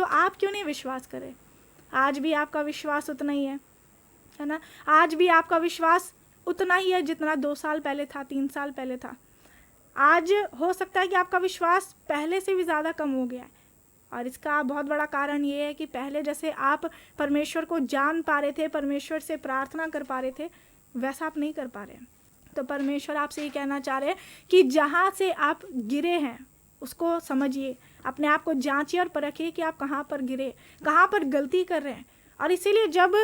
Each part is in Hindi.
तो आप क्यों नहीं विश्वास करें? आज भी आपका विश्वास उतना ही है ना? आज भी आपका विश्वास उतना ही है जितना 2 साल पहले था, 3 साल पहले था। आज हो सकता है कि आपका विश्वास पहले से भी ज़्यादा कम हो गया है, और इसका बहुत बड़ा कारण ये है कि पहले जैसे आप परमेश्वर को जान पा रहे थे, परमेश्वर से प्रार्थना कर पा रहे थे, वैसा आप नहीं कर पा रहे हैं। तो परमेश्वर आपसे ये कहना चाह रहे हैं कि जहाँ से आप गिरे हैं उसको समझिए, अपने आप को जांचिए और परखिए कि आप कहाँ पर गिरे, कहाँ पर गलती कर रहे हैं। और इसीलिए जब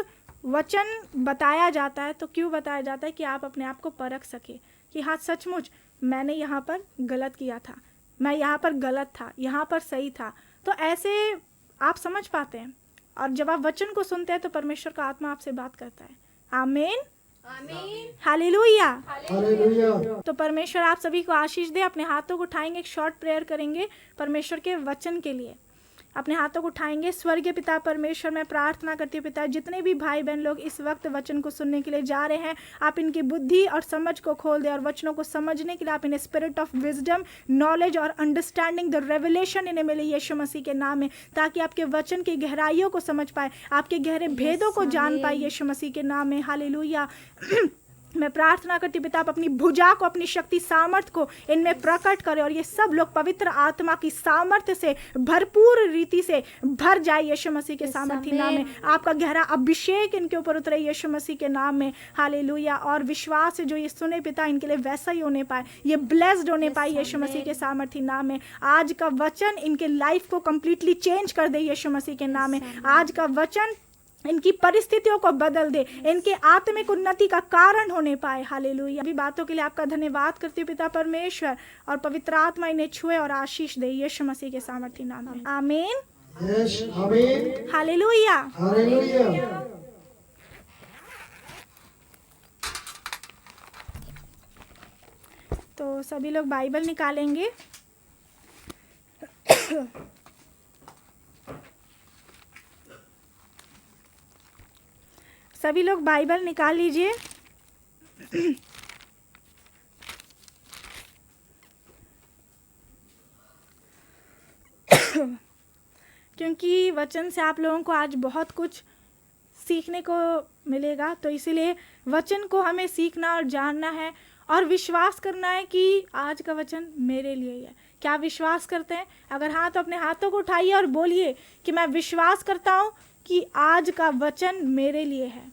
वचन बताया जाता है तो क्यों बताया जाता है? कि आप अपने आप को परख सके कि हाँ सचमुच मैंने यहाँ पर गलत किया था, मैं यहाँ पर गलत था, यहाँ पर सही था। तो ऐसे आप समझ पाते हैं, और जब आप वचन को सुनते हैं तो परमेश्वर का आत्मा आपसे बात करता है। आमीन, आमीन, हालेलुया। हालेलुया। तो परमेश्वर आप सभी को आशीष दे। अपने हाथों को उठाएंगे, एक शॉर्ट प्रेयर करेंगे परमेश्वर के वचन के लिए। अपने हाथों को उठाएंगे। स्वर्गीय पिता परमेश्वर, मैं प्रार्थना करती हूँ पिता, जितने भी भाई बहन लोग इस वक्त वचन को सुनने के लिए जा रहे हैं, आप इनकी बुद्धि और समझ को खोल दे, और वचनों को समझने के लिए आप इन्हें स्पिरिट ऑफ विजडम, नॉलेज और अंडरस्टैंडिंग, द रेवलेशन इन्हें मिले यीशु मसीह के नाम में, ताकि आपके वचन की गहराइयों को समझ पाए, आपके गहरे भेदों को जान पाए यीशु मसीह के नाम में। हालेलुया। मैं प्रार्थना करती पिता, आप अपनी भुजा को, अपनी शक्ति सामर्थ को इनमें प्रकट करें, और ये सब लोग पवित्र आत्मा की सामर्थ्य से भरपूर रीति से भर जाए यीशु मसीह के सामर्थी नाम में। आपका गहरा अभिषेक इनके ऊपर उतरे यीशु मसीह के नाम में। हालेलुया। और विश्वास से जो ये सुने पिता, इनके लिए वैसा ही होने पाए, ये ब्लेस्ड होने पाए यीशु मसीह के सामर्थी नाम में। आज का वचन इनके लाइफ को कंप्लीटली चेंज कर दे यीशु मसीह के नाम में। आज का वचन इनकी परिस्थितियों को बदल दे, इनके आत्मिक उन्नति का कारण होने पाए। हालेलुया। अभी बातों के लिए आपका धन्यवाद करती हूँ पिता परमेश्वर, और पवित्र आत्मा इन्हें छुए और आशीष दे यीशु मसीह के सामर्थी नाम में। आमीन, आमीन, हालेलुया। हालेलुया। तो सभी लोग बाइबल निकालेंगे। सभी लोग बाइबल निकाल लीजिए। क्योंकि वचन से आप लोगों को आज बहुत कुछ सीखने को मिलेगा, तो इसीलिए वचन को हमें सीखना और जानना है, और विश्वास करना है कि आज का वचन मेरे लिए ही है। क्या विश्वास करते हैं? अगर हाँ तो अपने हाथों को उठाइए और बोलिए कि मैं विश्वास करता हूँ कि आज का वचन मेरे लिए है।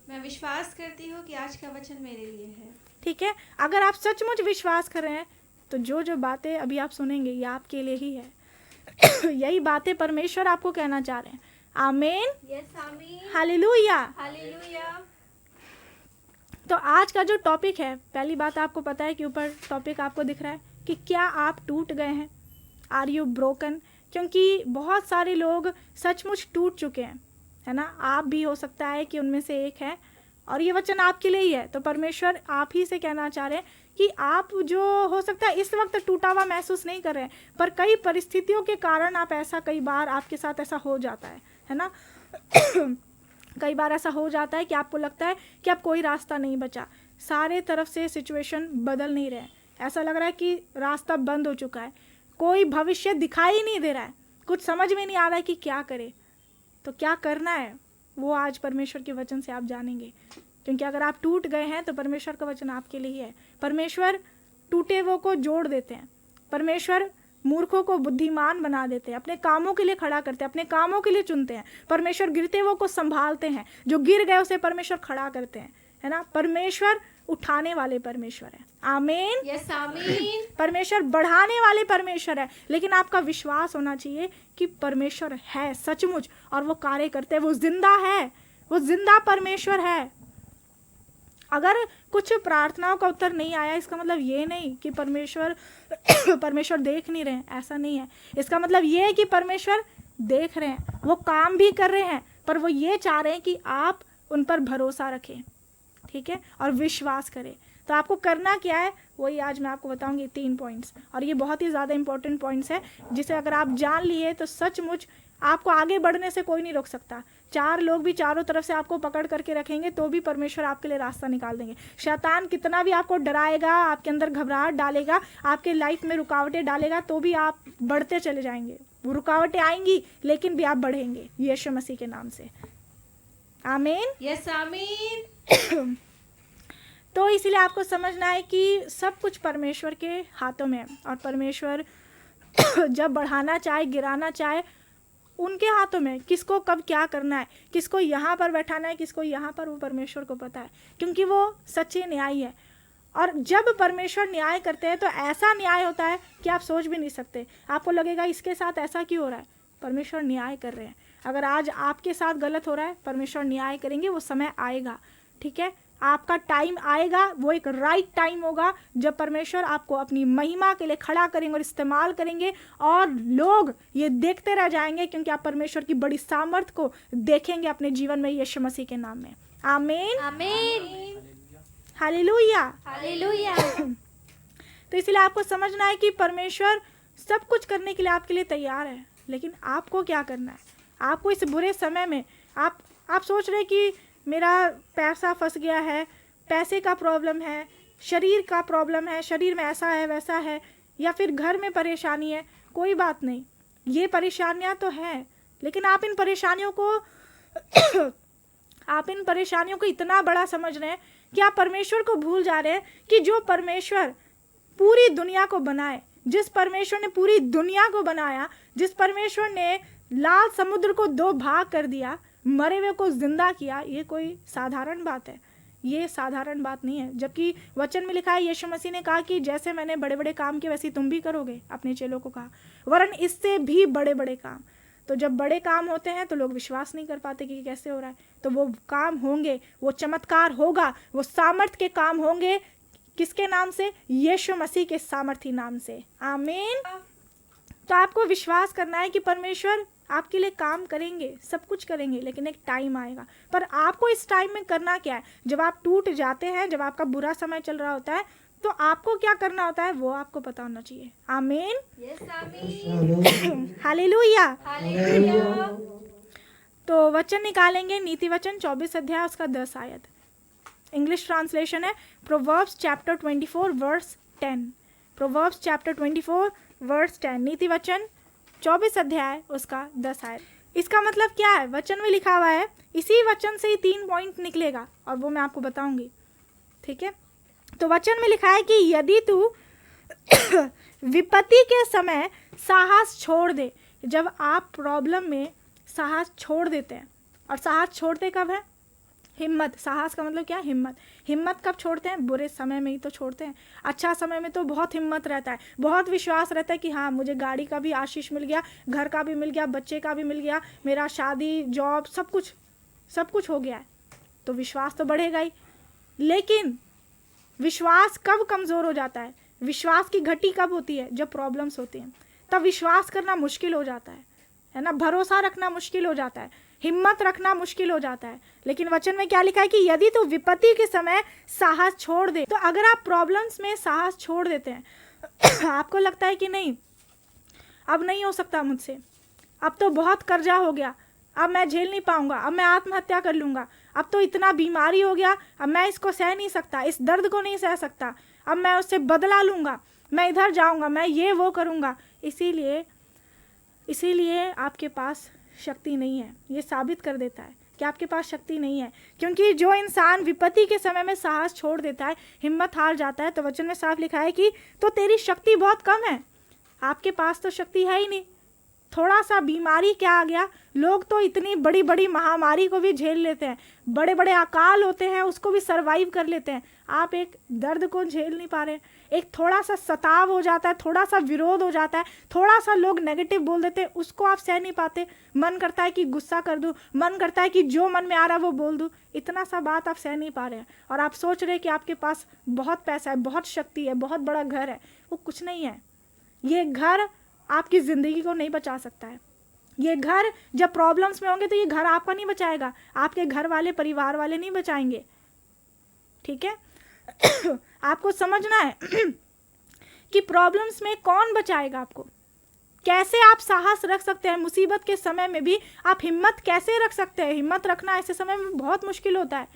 मैं विश्वास करती हूँ कि आज का वचन मेरे लिए है। ठीक है। अगर आप सचमुच विश्वास कर रहे हैं तो जो जो बातें अभी आप सुनेंगे ये आपके लिए ही है। यही बातें परमेश्वर आपको कहना चाह रहे हैं। आमीन, यस, आमीन, हालेलुया। हालेलुया। तो आज का जो टॉपिक है, पहली बात आपको पता है कि ऊपर टॉपिक आपको दिख रहा है कि क्या आप टूट गए हैं? Are you broken? क्योंकि बहुत सारे लोग सचमुच टूट चुके हैं, है ना? आप भी हो सकता है कि उनमें से एक है, और ये वचन आपके लिए ही है। तो परमेश्वर आप ही से कहना चाह रहे हैं कि आप जो हो सकता है इस वक्त टूटा हुआ महसूस नहीं कर रहे हैं, पर कई परिस्थितियों के कारण आप ऐसा, कई बार आपके साथ ऐसा हो जाता है ना? कई बार ऐसा हो जाता है कि आपको लगता है कि अब कोई रास्ता नहीं बचा, सारे तरफ से सिचुएशन बदल नहीं रहे, ऐसा लग रहा है कि रास्ता बंद हो चुका है, कोई भविष्य दिखाई नहीं दे रहा है, कुछ समझ में नहीं आ रहा है कि क्या करे। तो क्या करना है वो आज परमेश्वर के वचन से आप जानेंगे, क्योंकि अगर आप टूट गए हैं तो परमेश्वर का वचन आपके लिए ही है। परमेश्वर टूटे वो को जोड़ देते हैं, परमेश्वर मूर्खों को बुद्धिमान बना देते हैं, अपने कामों के लिए खड़ा करते हैं, अपने कामों के लिए चुनते हैं। परमेश्वर गिरते वो को संभालते हैं, जो गिर गए उसे परमेश्वर खड़ा करते हैं, है ना? परमेश्वर उठाने वाले परमेश्वर है। आमीन, यस, आमीन। परमेश्वर बढ़ाने वाले परमेश्वर है। लेकिन आपका विश्वास होना चाहिए कि परमेश्वर है सचमुच, और वो कार्य करते हैं, वो जिंदा है, वो जिंदा परमेश्वर है। अगर कुछ प्रार्थनाओं का उत्तर नहीं आया, इसका मतलब ये नहीं कि परमेश्वर देख नहीं रहे हैं, ऐसा नहीं है। इसका मतलब ये है कि परमेश्वर देख रहे हैं, वो काम भी कर रहे हैं, पर वो ये चाह रहे हैं कि आप उन पर भरोसा रखें, ठीक है, और विश्वास करें। तो आपको करना क्या है वही आज मैं आपको बताऊंगी, 3 पॉइंट्स, और ये बहुत ही ज़्यादा इंपॉर्टेंट पॉइंट्स है, जिसे अगर आप जान लिए तो सचमुच आपको आगे बढ़ने से कोई नहीं रोक सकता। 4 लोग भी चारों तरफ से आपको पकड़ करके रखेंगे तो भी परमेश्वर आपके लिए रास्ता निकाल देंगे। शैतान कितना भी आपको डराएगा, आपके अंदर घबराहट डालेगा, आपके लाइफ में रुकावटें डालेगा, तो भी आप बढ़ते चले जाएंगे। रुकावटें आएंगी लेकिन भी आप बढ़ेंगे यीशु मसीह के नाम से। आमीन। यस आमीन। तो इसलिए आपको समझना है कि सब कुछ परमेश्वर के हाथों में है, और परमेश्वर जब बढ़ाना चाहे गिराना चाहे उनके हाथों में, किसको कब क्या करना है, किसको यहाँ पर बैठाना है, किसको यहाँ पर, वो परमेश्वर को पता है, क्योंकि वो सच्चे न्यायी है। और जब परमेश्वर न्याय करते हैं तो ऐसा न्याय होता है कि आप सोच भी नहीं सकते। आपको लगेगा इसके साथ ऐसा क्यों हो रहा है, परमेश्वर न्याय कर रहे हैं। अगर आज आपके साथ गलत हो रहा है, परमेश्वर न्याय करेंगे, वो समय आएगा, ठीक है, आपका टाइम आएगा, वो एक राइट टाइम होगा जब परमेश्वर आपको अपनी महिमा के लिए खड़ा करेंगे और इस्तेमाल करेंगे, और लोग ये देखते रह जाएंगे क्योंकि आप परमेश्वर की बड़ी सामर्थ को देखेंगे अपने जीवन में यीशु मसीह के नाम में। आमीन आमीन। Hallelujah hallelujah. तो इसलिए आपको समझना है कि परमेश्वर सब कुछ करने के लिए आपके लिए तैयार है, लेकिन आपको क्या करना है। आपको इस बुरे समय में आप सोच रहे कि मेरा पैसा फंस गया है, पैसे का प्रॉब्लम है, शरीर का प्रॉब्लम है, शरीर में ऐसा है वैसा है, या फिर घर में परेशानी है। कोई बात नहीं, ये परेशानियां तो हैं, लेकिन आप इन परेशानियों को इतना बड़ा समझ रहे हैं कि आप परमेश्वर को भूल जा रहे हैं कि जो परमेश्वर पूरी दुनिया को बनाए, जिस परमेश्वर ने पूरी दुनिया को बनाया, जिस परमेश्वर ने लाल समुद्र को 2 भाग कर दिया, मरे हुए को जिंदा किया, ये कोई साधारण बात है, ये साधारण बात नहीं है। जबकि वचन में लिखा है, यीशु मसीह ने कहा कि जैसे मैंने बड़े बड़े काम किए वैसे तुम भी करोगे, अपने चेलों को कहा, वरन इससे भी बड़े बड़े काम। तो जब बड़े काम होते हैं तो लोग विश्वास नहीं कर पाते कि कैसे हो रहा है, तो वो काम होंगे, वो चमत्कार होगा, वो सामर्थ के काम होंगे, किसके नाम से, यीशु मसीह के सामर्थी नाम से। आमीन। तो आपको विश्वास करना है कि परमेश्वर आपके लिए काम करेंगे, सब कुछ करेंगे, लेकिन एक टाइम आएगा। पर आपको इस टाइम में करना क्या है, जब आप टूट जाते हैं, जब आपका बुरा समय चल रहा होता है, तो आपको क्या करना होता है वो आपको पता होना चाहिए। आमीन। यस आमीन। हालेलुया। हालेलुया। तो वचन निकालेंगे, नीति वचन 24 अध्याय उसका 10 आयत। इंग्लिश ट्रांसलेशन है Proverbs chapter 24 verse 10। Proverbs chapter 24 verse 10, नीति वचन 24 अध्याय उसका 10 आयत। इसका मतलब क्या है, वचन में लिखा हुआ है, इसी वचन से ही 3 पॉइंट निकलेगा और वो मैं आपको बताऊंगी, ठीक है। तो वचन में लिखा है कि यदि तू विपत्ति के समय साहस छोड़ दे। जब आप प्रॉब्लम में साहस छोड़ देते हैं, और साहस छोड़ते कब है, हिम्मत। साहस का मतलब क्या, हिम्मत। हिम्मत कब छोड़ते हैं, बुरे समय में ही तो छोड़ते हैं। अच्छा समय में तो बहुत हिम्मत रहता है, बहुत विश्वास रहता है कि हाँ मुझे गाड़ी का भी आशीष मिल गया, घर का भी मिल गया, बच्चे का भी मिल गया, मेरा शादी जॉब सब कुछ हो गया है, तो विश्वास तो बढ़ेगा ही। लेकिन विश्वास कब कमज़ोर हो जाता है, विश्वास की घटी कब होती है, जब प्रॉब्लम्स होती हैं, तब विश्वास करना मुश्किल हो जाता है ना, भरोसा रखना मुश्किल हो जाता है, हिम्मत रखना मुश्किल हो जाता है। लेकिन वचन में क्या लिखा है कि यदि तू विपत्ति के समय साहस छोड़ दे। तो अगर आप प्रॉब्लम्स में साहस छोड़ देते हैं आपको लगता है कि नहीं अब नहीं हो सकता मुझसे, अब तो बहुत कर्जा हो गया, अब मैं झेल नहीं पाऊंगा, अब मैं आत्महत्या कर लूंगा, अब तो इतना बीमारी हो गया, अब मैं इसको सह नहीं सकता, इस दर्द को नहीं सह सकता, अब मैं उससे बदला लूंगा, मैं इधर जाऊंगा, मैं ये वो करूंगा। इसीलिए आपके पास शक्ति नहीं है। ये साबित कर देता है कि आपके पास शक्ति नहीं है, क्योंकि जो इंसान विपत्ति के समय में साहस छोड़ देता है, हिम्मत हार जाता है, तो वचन में साफ लिखा है कि तो तेरी शक्ति बहुत कम है, आपके पास तो शक्ति है ही नहीं। थोड़ा सा बीमारी क्या आ गया, लोग तो इतनी बड़ी बड़ी महामारी को भी झेल लेते हैं, बड़े बड़े अकाल होते हैं उसको भी सरवाइव कर लेते हैं, आप एक दर्द को झेल नहीं पा रहे। एक थोड़ा सा सताव हो जाता है, थोड़ा सा विरोध हो जाता है, थोड़ा सा लोग नेगेटिव बोल देते हैं, उसको आप सह नहीं पाते, मन करता है कि गुस्सा कर दूं, मन करता है कि जो मन में आ रहा है वो बोल दूं, इतना सा बात आप सह नहीं पा रहे हैं। और आप सोच रहे हैं कि आपके पास बहुत पैसा है, बहुत शक्ति है, बहुत बड़ा घर है, वो कुछ नहीं है। ये घर आपकी ज़िंदगी को नहीं बचा सकता है। ये घर जब प्रॉब्लम्स में होंगे तो ये घर आपका नहीं बचाएगा, आपके घर वाले परिवार वाले नहीं बचाएंगे, ठीक है। आपको समझना है कि प्रॉब्लम्स में कौन बचाएगा आपको, कैसे आप साहस रख सकते हैं मुसीबत के समय में भी, आप हिम्मत कैसे रख सकते हैं। हिम्मत रखना ऐसे समय में बहुत मुश्किल होता है,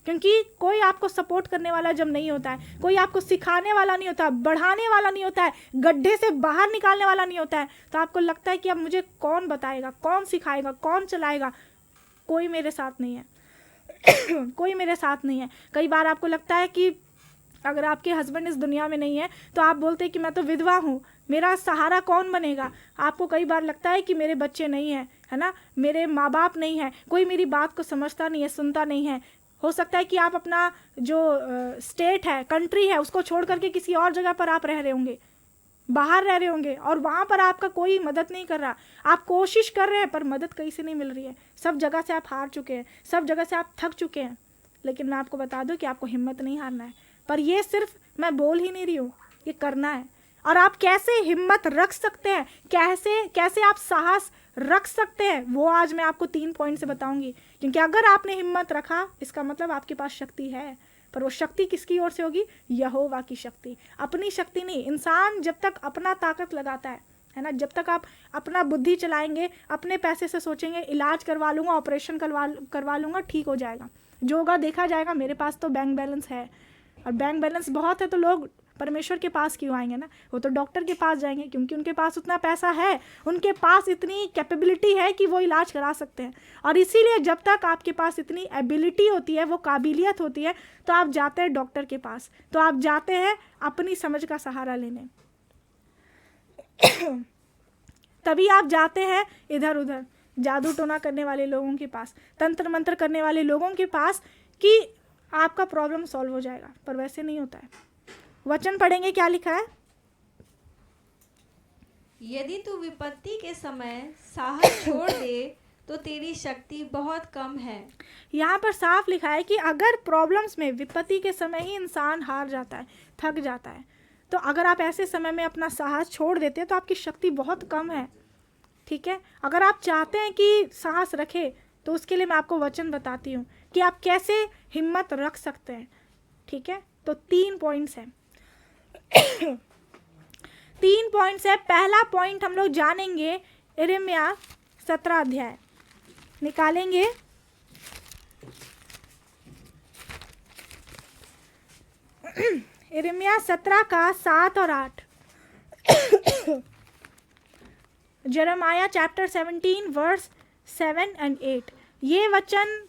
क्योंकि कोई आपको सपोर्ट करने वाला जब नहीं होता है, कोई आपको सिखाने वाला नहीं होता, बढ़ाने वाला नहीं होता है, गड्ढे से बाहर निकालने वाला नहीं होता है, तो आपको लगता है कि अब मुझे कौन बताएगा, कौन सिखाएगा, कौन चलाएगा, कोई मेरे साथ नहीं है कोई मेरे साथ नहीं है। कई बार आपको लगता है कि अगर आपके हस्बैंड इस दुनिया में नहीं है तो आप बोलते हैं कि मैं तो विधवा हूँ, मेरा सहारा कौन बनेगा। आपको कई बार लगता है कि मेरे बच्चे नहीं हैं, है ना, मेरे माँ बाप नहीं है, कोई मेरी बात को समझता नहीं है, सुनता नहीं है। हो सकता है कि आप अपना जो स्टेट है, कंट्री है, उसको छोड़ करके किसी और जगह पर आप रह रहे होंगे, बाहर रह रहे होंगे, और वहाँ पर आपका कोई मदद नहीं कर रहा। आप कोशिश कर रहे हैं पर मदद कहीं से नहीं मिल रही है। सब जगह से आप हार चुके हैं, सब जगह से आप थक चुके हैं। लेकिन मैं आपको बता दूं कि आपको हिम्मत नहीं हारना है। पर ये सिर्फ मैं बोल ही नहीं रही हूँ, ये करना है। और आप कैसे हिम्मत रख सकते हैं, कैसे आप साहस रख सकते हैं, वो आज मैं आपको 3 पॉइंट से बताऊंगी। क्योंकि अगर आपने हिम्मत रखा, इसका मतलब आपके पास शक्ति है। पर वो शक्ति किसकी ओर से होगी? यहोवा की शक्ति, अपनी शक्ति नहीं। इंसान जब तक अपना ताकत लगाता है ना, जब तक आप अपना बुद्धि चलाएंगे, अपने पैसे से सोचेंगे इलाज करवा लूँगा, ऑपरेशन करवा लूँगा, ठीक हो जाएगा, जो होगा देखा जाएगा, मेरे पास तो बैंक बैलेंस है। और बैंक बैलेंस बहुत है तो लोग परमेश्वर के पास क्यों आएंगे ना, वो तो डॉक्टर के पास जाएंगे, क्योंकि उनके पास उतना पैसा है, उनके पास इतनी कैपेबिलिटी है कि वो इलाज करा सकते हैं। और इसीलिए जब तक आपके पास इतनी एबिलिटी होती है, वो काबिलियत होती है, तो आप जाते हैं डॉक्टर के पास, तो आप जाते हैं अपनी समझ का सहारा लेने तभी आप जाते हैं इधर उधर जादू टोना करने वाले लोगों के पास, तंत्र मंत्र करने वाले लोगों के पास, कि आपका प्रॉब्लम सॉल्व हो जाएगा। पर वैसे नहीं होता है। वचन पढ़ेंगे, क्या लिखा है? यदि तू विपत्ति के समय साहस छोड़ दे तो तेरी शक्ति बहुत कम है। यहाँ पर साफ लिखा है कि अगर प्रॉब्लम्स में, विपत्ति के समय ही इंसान हार जाता है, थक जाता है, तो अगर आप ऐसे समय में अपना साहस छोड़ देते हैं तो आपकी शक्ति बहुत कम है। ठीक है, अगर आप चाहते हैं कि साहस रखे तो उसके लिए मैं आपको वचन बताती हूँ कि आप कैसे हिम्मत रख सकते हैं। ठीक है, तो 3 पॉइंट्स हैं 3 पॉइंट्स है। पहला पॉइंट हम लोग जानेंगे यिर्मयाह 17 अध्याय निकालेंगे। यिर्मयाह 17 का 7 और 8। Jeremiah chapter 17 verse 7 and 8। ये वचन,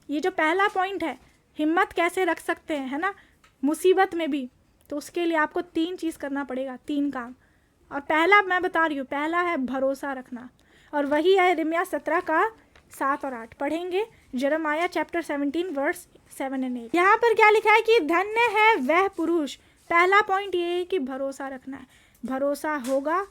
ये जो पहला पॉइंट है, हिम्मत कैसे रख सकते हैं, है ना, मुसीबत में भी, तो उसके लिए आपको 3 चीज़ करना पड़ेगा, 3 काम। और पहला मैं बता रही हूँ, पहला है भरोसा रखना, और वही है यिर्मयाह 17 का 7 और 8। पढ़ेंगे जेरेमाया चैप्टर 17 वर्स 7 एंड 8। यहाँ पर क्या लिखा है कि धन्य है वह पुरुष। पहला पॉइंट ये है कि भरोसा रखना है। भरोसा होगा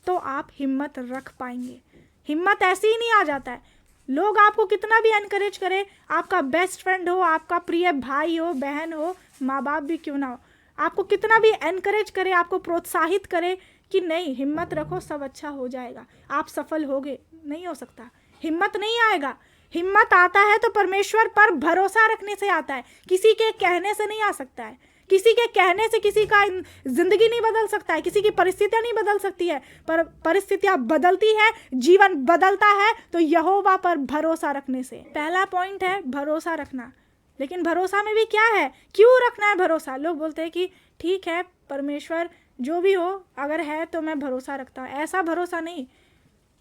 तो आप हिम्मत रख पाएंगे। हिम्मत ऐसे ही नहीं आ जाता है। लोग आपको कितना भी एनकरेज करे, आपका बेस्ट फ्रेंड हो, आपका प्रिय भाई हो, बहन हो, माँ बाप भी क्यों ना हो, आपको कितना भी एनकरेज करे, आपको प्रोत्साहित करे कि नहीं हिम्मत रखो, सब अच्छा हो जाएगा, आप सफल होगे, नहीं हो सकता। हिम्मत नहीं आएगा। हिम्मत आता है तो परमेश्वर पर भरोसा रखने से आता है, किसी के कहने से नहीं आ सकता है। किसी के कहने से किसी का जिंदगी नहीं बदल सकता है, किसी की परिस्थितियां नहीं बदल सकती है, पर परिस्थितियां बदलती है, जीवन बदलता है तो यहोवा पर भरोसा रखने से। पहला पॉइंट है भरोसा रखना। लेकिन भरोसा में भी क्या है, क्यों रखना है भरोसा? लोग बोलते हैं कि ठीक है परमेश्वर जो भी हो, अगर है तो मैं भरोसा रखता हूँ। ऐसा भरोसा नहीं,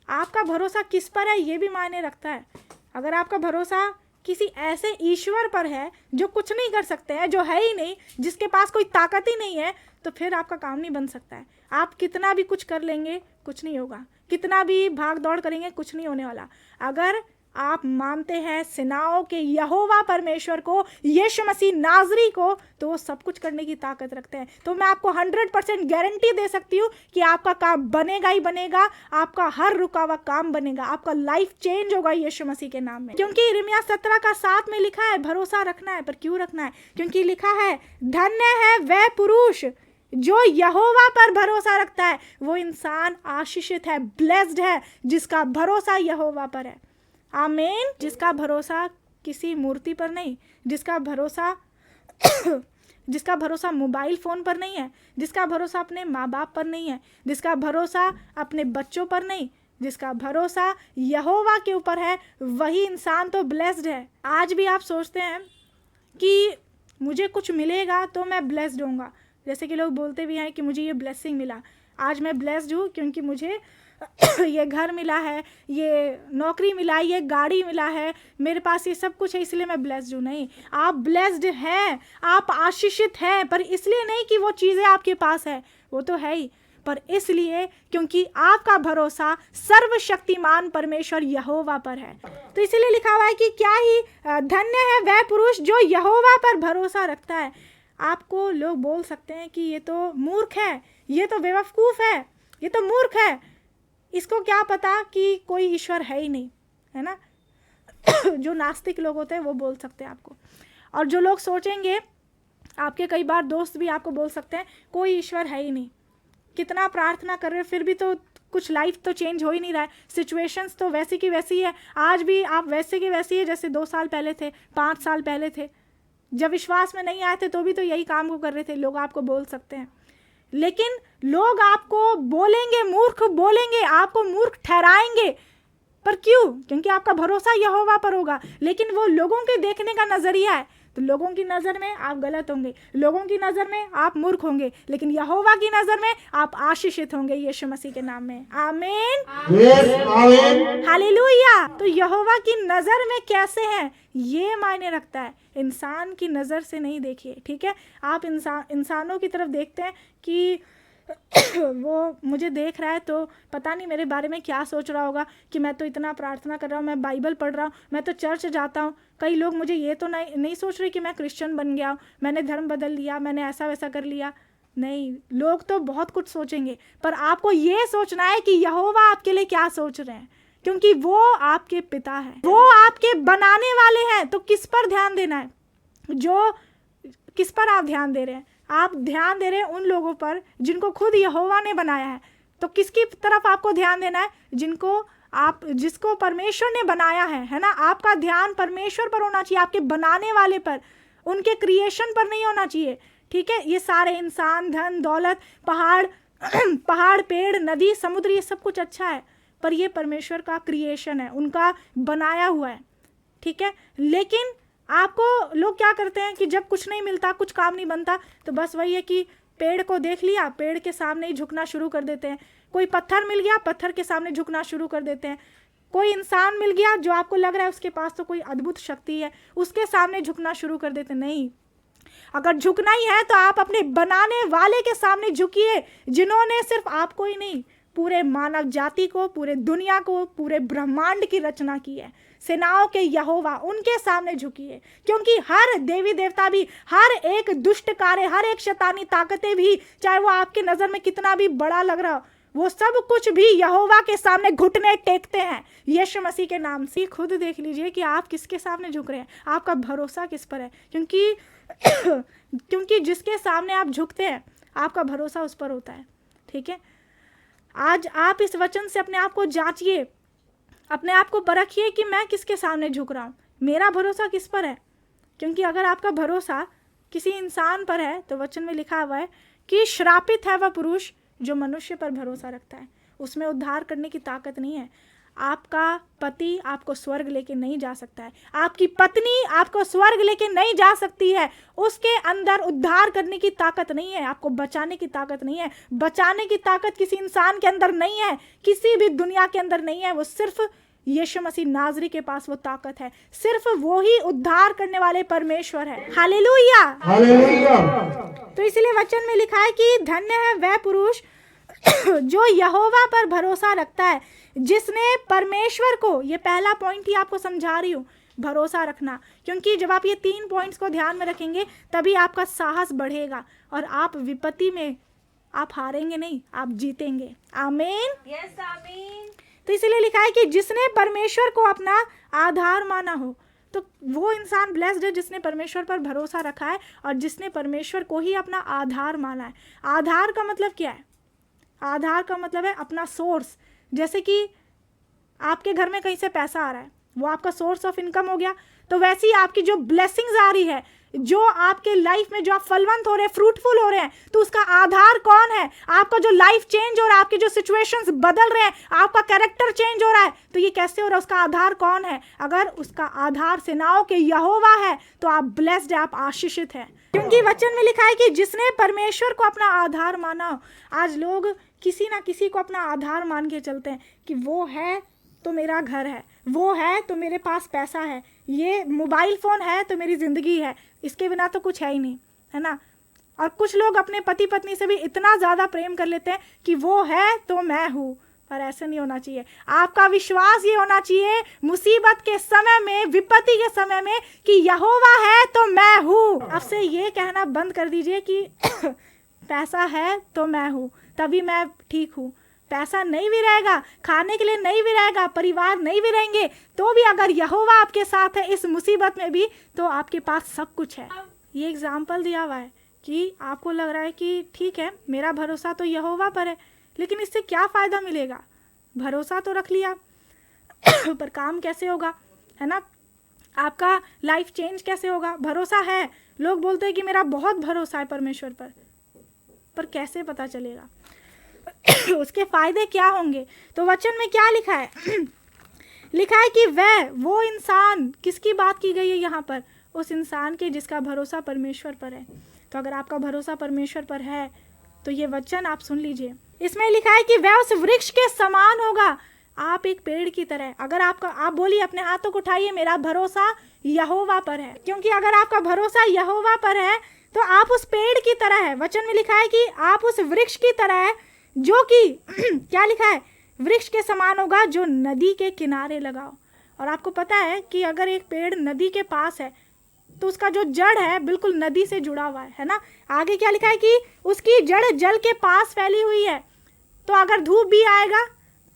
आपका भरोसा किस पर है ये भी मायने रखता है। अगर आपका भरोसा किसी ऐसे ईश्वर पर है जो कुछ नहीं कर सकते हैं, जो है ही नहीं, जिसके पास कोई ताकत ही नहीं है, तो फिर आपका काम नहीं बन सकता है। आप कितना भी कुछ कर लेंगे कुछ नहीं होगा, कितना भी भाग दौड़ करेंगे कुछ नहीं होने वाला। अगर आप मानते हैं सेनाओं के यहोवा परमेश्वर को, यीशु मसीह नाजरी को, तो वो सब कुछ करने की ताकत रखते हैं। तो मैं आपको 100% गारंटी दे सकती हूँ कि आपका काम बनेगा ही बनेगा, आपका हर रुका हुआ काम बनेगा, आपका लाइफ चेंज होगा यीशु मसीह के नाम में। क्योंकि यिर्मयाह 17 का 7 में लिखा है भरोसा रखना है। पर क्यों रखना है? क्योंकि लिखा है धन्य है वह पुरुष जो यहोवा पर भरोसा रखता है। वो इंसान आशीषित है, ब्लेस्ड है, जिसका भरोसा यहोवा पर है। आमीन। जिसका भरोसा किसी मूर्ति पर नहीं, जिसका भरोसा मोबाइल फ़ोन पर नहीं है, जिसका भरोसा अपने माँ बाप पर नहीं है, जिसका भरोसा अपने बच्चों पर नहीं, जिसका भरोसा यहोवा के ऊपर है, वही इंसान तो ब्लेस्ड है। आज भी आप सोचते हैं कि मुझे कुछ मिलेगा तो मैं ब्लेस्ड होऊंगा। जैसे कि लोग बोलते भी हैं कि मुझे ये ब्लेसिंग मिला, आज मैं ब्लेस्ड हूँ क्योंकि मुझे ये घर मिला है, ये नौकरी मिला है, ये गाड़ी मिला है, मेरे पास ये सब कुछ है इसलिए मैं ब्लेस्ड हूँ। नहीं, आप ब्लेस्ड हैं, आप आशीषित हैं, पर इसलिए नहीं कि वो चीज़ें आपके पास है, वो तो है ही, पर इसलिए क्योंकि आपका भरोसा सर्वशक्तिमान परमेश्वर यहोवा पर है। तो इसीलिए लिखा हुआ है कि क्या ही धन्य है वह पुरुष जो यहोवा पर भरोसा रखता है। आपको लोग बोल सकते हैं कि ये तो मूर्ख है, ये तो बेवकूफ़ है, ये तो मूर्ख है, इसको क्या पता कि कोई ईश्वर है ही नहीं, है ना। जो नास्तिक लोग होते हैं वो बोल सकते हैं आपको। और जो लोग सोचेंगे, आपके कई बार दोस्त भी आपको बोल सकते हैं कोई ईश्वर है ही नहीं, कितना प्रार्थना कर रहे हो फिर भी तो कुछ लाइफ तो चेंज हो ही नहीं रहा है, सिचुएशंस तो वैसी की वैसी है, आज भी आप वैसे की वैसी है जैसे 2 साल पहले थे, 5 साल पहले थे। जब विश्वास में नहीं आए थे तो भी तो यही काम को कर रहे थे, लोग आपको बोल सकते हैं। लेकिन लोग आपको बोलेंगे मूर्ख, बोलेंगे आपको मूर्ख ठहराएंगे, पर क्यों? क्योंकि आपका भरोसा यहोवा पर होगा। लेकिन वो लोगों के देखने का नजरिया है, तो लोगों की नज़र में आप गलत होंगे, लोगों की नज़र में आप मूर्ख होंगे, लेकिन यहोवा की नज़र में आप आशीषित होंगे यीशु मसीह के नाम में। आमीन, Yes, Amen. हालेलुया। तो यहोवा की नज़र में कैसे हैं ये मायने रखता है, इंसान की नज़र से नहीं देखिए, ठीक है। आप इंसानों की तरफ देखते हैं कि वो मुझे देख रहा है तो पता नहीं मेरे बारे में क्या सोच रहा होगा कि मैं तो इतना प्रार्थना कर रहा हूँ, मैं बाइबल पढ़ रहा हूँ, मैं तो चर्च जाता हूँ। कई लोग मुझे ये तो नहीं सोच रहे कि मैं क्रिश्चियन बन गया हूँ, मैंने धर्म बदल लिया, मैंने ऐसा वैसा कर लिया। नहीं, लोग तो बहुत कुछ सोचेंगे, पर आपको ये सोचना है कि यहोवा आपके लिए क्या सोच रहे हैं, क्योंकि वो आपके पिता है, वो आपके बनाने वाले हैं। तो किस पर ध्यान देना है? किस पर आप ध्यान दे रहे हैं? आप ध्यान दे रहे हैं उन लोगों पर जिनको खुद यहोवा ने बनाया है। तो किसकी तरफ आपको ध्यान देना है? जिसको परमेश्वर ने बनाया है ना। आपका ध्यान परमेश्वर पर होना चाहिए, आपके बनाने वाले पर, उनके क्रिएशन पर नहीं होना चाहिए, ठीक है। ये सारे इंसान, धन दौलत, पहाड़ पेड़, नदी, समुद्र, ये सब कुछ अच्छा है, पर ये परमेश्वर का क्रिएशन है, उनका बनाया हुआ है, ठीक है। लेकिन आपको लोग क्या करते हैं कि जब कुछ नहीं मिलता, कुछ काम नहीं बनता, तो बस वही है कि पेड़ को देख लिया, पेड़ के सामने ही झुकना शुरू कर देते हैं। कोई पत्थर मिल गया, पत्थर के सामने झुकना शुरू कर देते हैं। कोई इंसान मिल गया जो आपको लग रहा है उसके पास तो कोई अद्भुत शक्ति है, उसके सामने झुकना शुरू कर देते। नहीं, अगर झुकना ही है तो आप अपने बनाने वाले के सामने झुकिए, जिन्होंने सिर्फ आपको ही नहीं, पूरे मानव जाति को, पूरे दुनिया को, पूरे ब्रह्मांड की रचना की है। सेनाओं के यहोवा, उनके सामने झुकिए, क्योंकि हर देवी देवता भी, हर एक दुष्ट कार्य, हर एक शैतानी ताकतें भी, चाहे वो आपके नज़र में कितना भी बड़ा लग रहा हो, वो सब कुछ भी यहोवा के सामने घुटने टेकते हैं यीशु मसीह के नाम से। खुद देख लीजिए कि आप किसके सामने झुक रहे हैं, आपका भरोसा किस पर है, क्योंकि जिसके सामने आप झुकते हैं आपका भरोसा उस पर होता है, ठीक है। आज आप इस वचन से अपने आप को जांचिए, अपने आप को परखिए कि मैं किसके सामने झुक रहा हूँ, मेरा भरोसा किस पर है। क्योंकि अगर आपका भरोसा किसी इंसान पर है तो वचन में लिखा हुआ है कि श्रापित है वह पुरुष जो मनुष्य पर भरोसा रखता है, उसमें उद्धार करने की ताकत नहीं है। आपका पति आपको स्वर्ग लेके नहीं जा सकता है, आपकी पत्नी आपको स्वर्ग लेके नहीं जा सकती है, उसके अंदर उद्धार करने की ताकत नहीं है, आपको बचाने की ताकत नहीं है। बचाने की ताकत किसी इंसान के अंदर नहीं है, किसी भी दुनिया के अंदर नहीं है, वो सिर्फ यीशु मसीह नाजरी के पास वो ताकत है, सिर्फ वो ही उद्धार करने वाले परमेश्वर है। Hallelujah, hallelujah. तो इसलिए वचन में लिखा है कि धन्य है वह पुरुष जो यहोवा पर भरोसा रखता है, जिसने परमेश्वर को, ये पहला पॉइंट ही आपको समझा रही हूँ, भरोसा रखना। क्योंकि जब आप ये 3 पॉइंट्स को ध्यान में रखेंगे तभी आपका साहस बढ़ेगा और आप विपत्ति में आप हारेंगे नहीं, आप जीतेंगे। आमीन, यस आमीन। तो इसलिए लिखा है कि जिसने परमेश्वर को अपना आधार माना हो, तो वो इंसान ब्लेस्ड है जिसने परमेश्वर पर भरोसा रखा है और जिसने परमेश्वर को ही अपना आधार माना है। आधार का मतलब क्या है? आधार का मतलब है अपना सोर्स। जैसे कि आपके घर में कहीं से पैसा आ रहा है, वो आपका सोर्स ऑफ इनकम हो गया। तो वैसे ही आपकी जो ब्लेसिंग्स आ रही है, जो आपके लाइफ में जो आप फलवंत हो रहे हैं, फ्रूटफुल हो रहे हैं, तो उसका आधार कौन है? आपका जो लाइफ चेंज हो रहा है, आपके जो सिचुएशंस बदल रहे हैं, आपका कैरेक्टर चेंज हो रहा है, तो ये कैसे हो रहा है? उसका आधार कौन है? अगर उसका आधार सेनाओं के यहोवा है तो आप ब्लेस्ड है, आप आशीषित है। क्योंकि वचन में लिखा है कि जिसने परमेश्वर को अपना आधार माना। आज लोग किसी ना किसी को अपना आधार मान के चलते हैं कि वो है तो मेरा घर है, वो है तो मेरे पास पैसा है, ये मोबाइल फ़ोन है तो मेरी ज़िंदगी है, इसके बिना तो कुछ है ही नहीं, है ना। और कुछ लोग अपने पति पत्नी से भी इतना ज़्यादा प्रेम कर लेते हैं कि वो है तो मैं हूँ, पर ऐसा नहीं होना चाहिए। आपका विश्वास ये होना चाहिए मुसीबत के समय में, विपत्ति के समय में, कि यहोवा है तो मैं हूँ। अब से ये कहना बंद कर दीजिए कि पैसा है तो मैं हूँ, तभी मैं ठीक हूँ। पैसा नहीं भी रहेगा, खाने के लिए नहीं भी रहेगा, परिवार नहीं भी रहेंगे, तो भी अगर यहोवा आपके साथ है इस मुसीबत में भी, तो आपके पास सब कुछ है। ये एग्जाम्पल दिया हुआ है कि आपको लग रहा है कि ठीक है मेरा भरोसा तो यहोवा पर है, लेकिन इससे क्या फ़ायदा मिलेगा? भरोसा तो रख लिया पर काम कैसे होगा, है ना? आपका लाइफ चेंज कैसे होगा? भरोसा है, लोग बोलते हैं कि मेरा बहुत भरोसा है परमेश्वर पर कैसे पता चलेगा? उसके फायदे क्या होंगे? तो वचन में क्या लिखा है? लिखा है कि वो इंसान, किसकी बात की गई है यहाँ पर? उस इंसान के जिसका भरोसा परमेश्वर पर है। तो अगर आपका भरोसा परमेश्वर पर है तो ये वचन आप सुन लीजिए। इसमें लिखा है कि वह उस वृक्ष के समान होगा। आप एक पेड़ की तरह, अगर आप बोलिए, अपने हाथों को उठाइए, मेरा भरोसा यहोवा पर है। क्योंकि अगर आपका भरोसा यहोवा पर है तो आप उस पेड़ की तरह है। वचन में लिखा है कि आप उस वृक्ष की तरह है जो कि क्या लिखा है? वृक्ष के समान होगा जो नदी के किनारे लगाओ। और आपको पता है कि अगर एक पेड़ नदी के पास है तो उसका जो जड़ है बिल्कुल नदी से जुड़ा हुआ है ना। आगे क्या लिखा है कि उसकी जड़ जल के पास फैली हुई है। तो अगर धूप भी आएगा,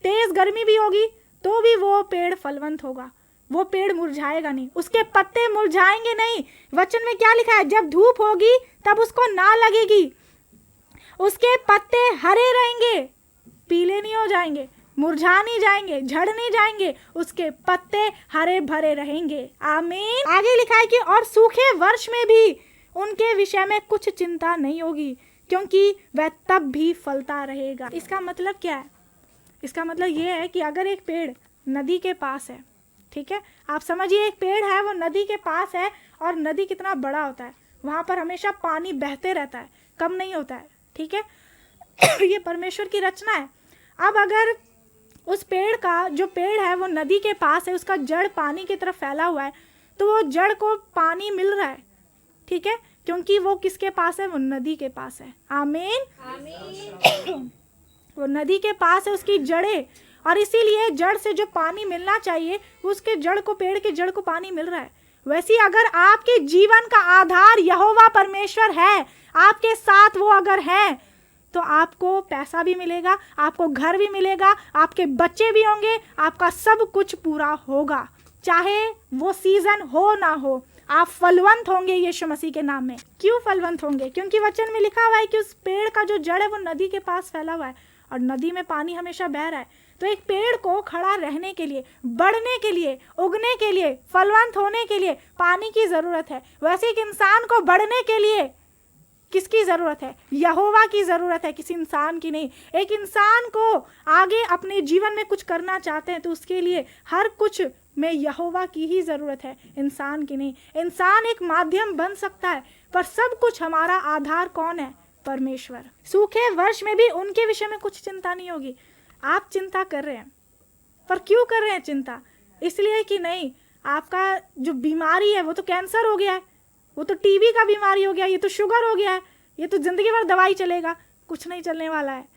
तेज गर्मी भी होगी, तो भी वो पेड़ फलवंत होगा, वो पेड़ मुरझाएगा नहीं, उसके पत्ते मुरझाएंगे नहीं। वचन में क्या लिखा है? जब धूप होगी तब उसको ना लगेगी, उसके पत्ते हरे रहेंगे, पीले नहीं हो जाएंगे, मुरझा नहीं जाएंगे, झड़ नहीं जाएंगे, उसके पत्ते हरे भरे रहेंगे। आमीन। आगे लिखा है कि और सूखे वर्ष में भी उनके विषय में कुछ चिंता नहीं होगी, क्योंकि वह तब भी फलता रहेगा। इसका मतलब क्या है? इसका मतलब ये है कि अगर एक पेड़ नदी के पास है, ठीक है, आप समझिए एक पेड़ है, वो नदी के पास है, और नदी कितना बड़ा होता है, वहाँ पर हमेशा पानी बहते रहता है, कम नहीं होता है, ठीक है। ये परमेश्वर की रचना है। अब अगर उस पेड़ का जो पेड़ है वो नदी के पास है, उसका जड़ पानी की तरफ फैला हुआ है, तो वो जड़ को पानी मिल रहा है, ठीक है, क्योंकि वो किसके पास है? वो नदी के पास है। आमीन, आमीन। वो नदी के पास है, उसकी जड़ें, और इसीलिए जड़ से जो पानी मिलना चाहिए उसके जड़ को, पेड़ के जड़ को पानी मिल रहा है। वैसे अगर आपके जीवन का आधार यहोवा परमेश्वर है, आपके साथ वो अगर है, तो आपको पैसा भी मिलेगा, आपको घर भी मिलेगा, आपके बच्चे भी होंगे, आपका सब कुछ पूरा होगा, चाहे वो सीजन हो ना हो। आप फलवंत होंगे यीशु मसीह के नाम में। क्यों फलवंत होंगे? क्योंकि वचन में लिखा हुआ है कि उस पेड़ का जो जड़ है वो नदी के पास फैला हुआ है, और नदी में पानी हमेशा बह रहा है। तो एक पेड़ को खड़ा रहने के लिए, बढ़ने के लिए, उगने के लिए, फलवंत होने के लिए पानी की ज़रूरत है। वैसे एक इंसान को बढ़ने के लिए किसकी ज़रूरत है? यहोवा की ज़रूरत है, किसी इंसान की नहीं। एक इंसान को आगे अपने जीवन में कुछ करना चाहते हैं तो उसके लिए हर कुछ में यहोवा की ही ज़रूरत है, इंसान की नहीं। इंसान एक माध्यम बन सकता है, पर सब कुछ हमारा आधार कौन है? परमेश्वर। सूखे वर्ष में भी उनके विषय में कुछ चिंता नहीं होगी। आप चिंता कर रहे हैं, पर क्यों कर रहे हैं चिंता? इसलिए कि नहीं, आपका जो बीमारी है वो तो कैंसर हो गया है, वो तो टीबी का बीमारी हो गया, ये तो शुगर हो गया है, ये तो जिंदगी भर दवाई चलेगा। कुछ नहीं चलने वाला है,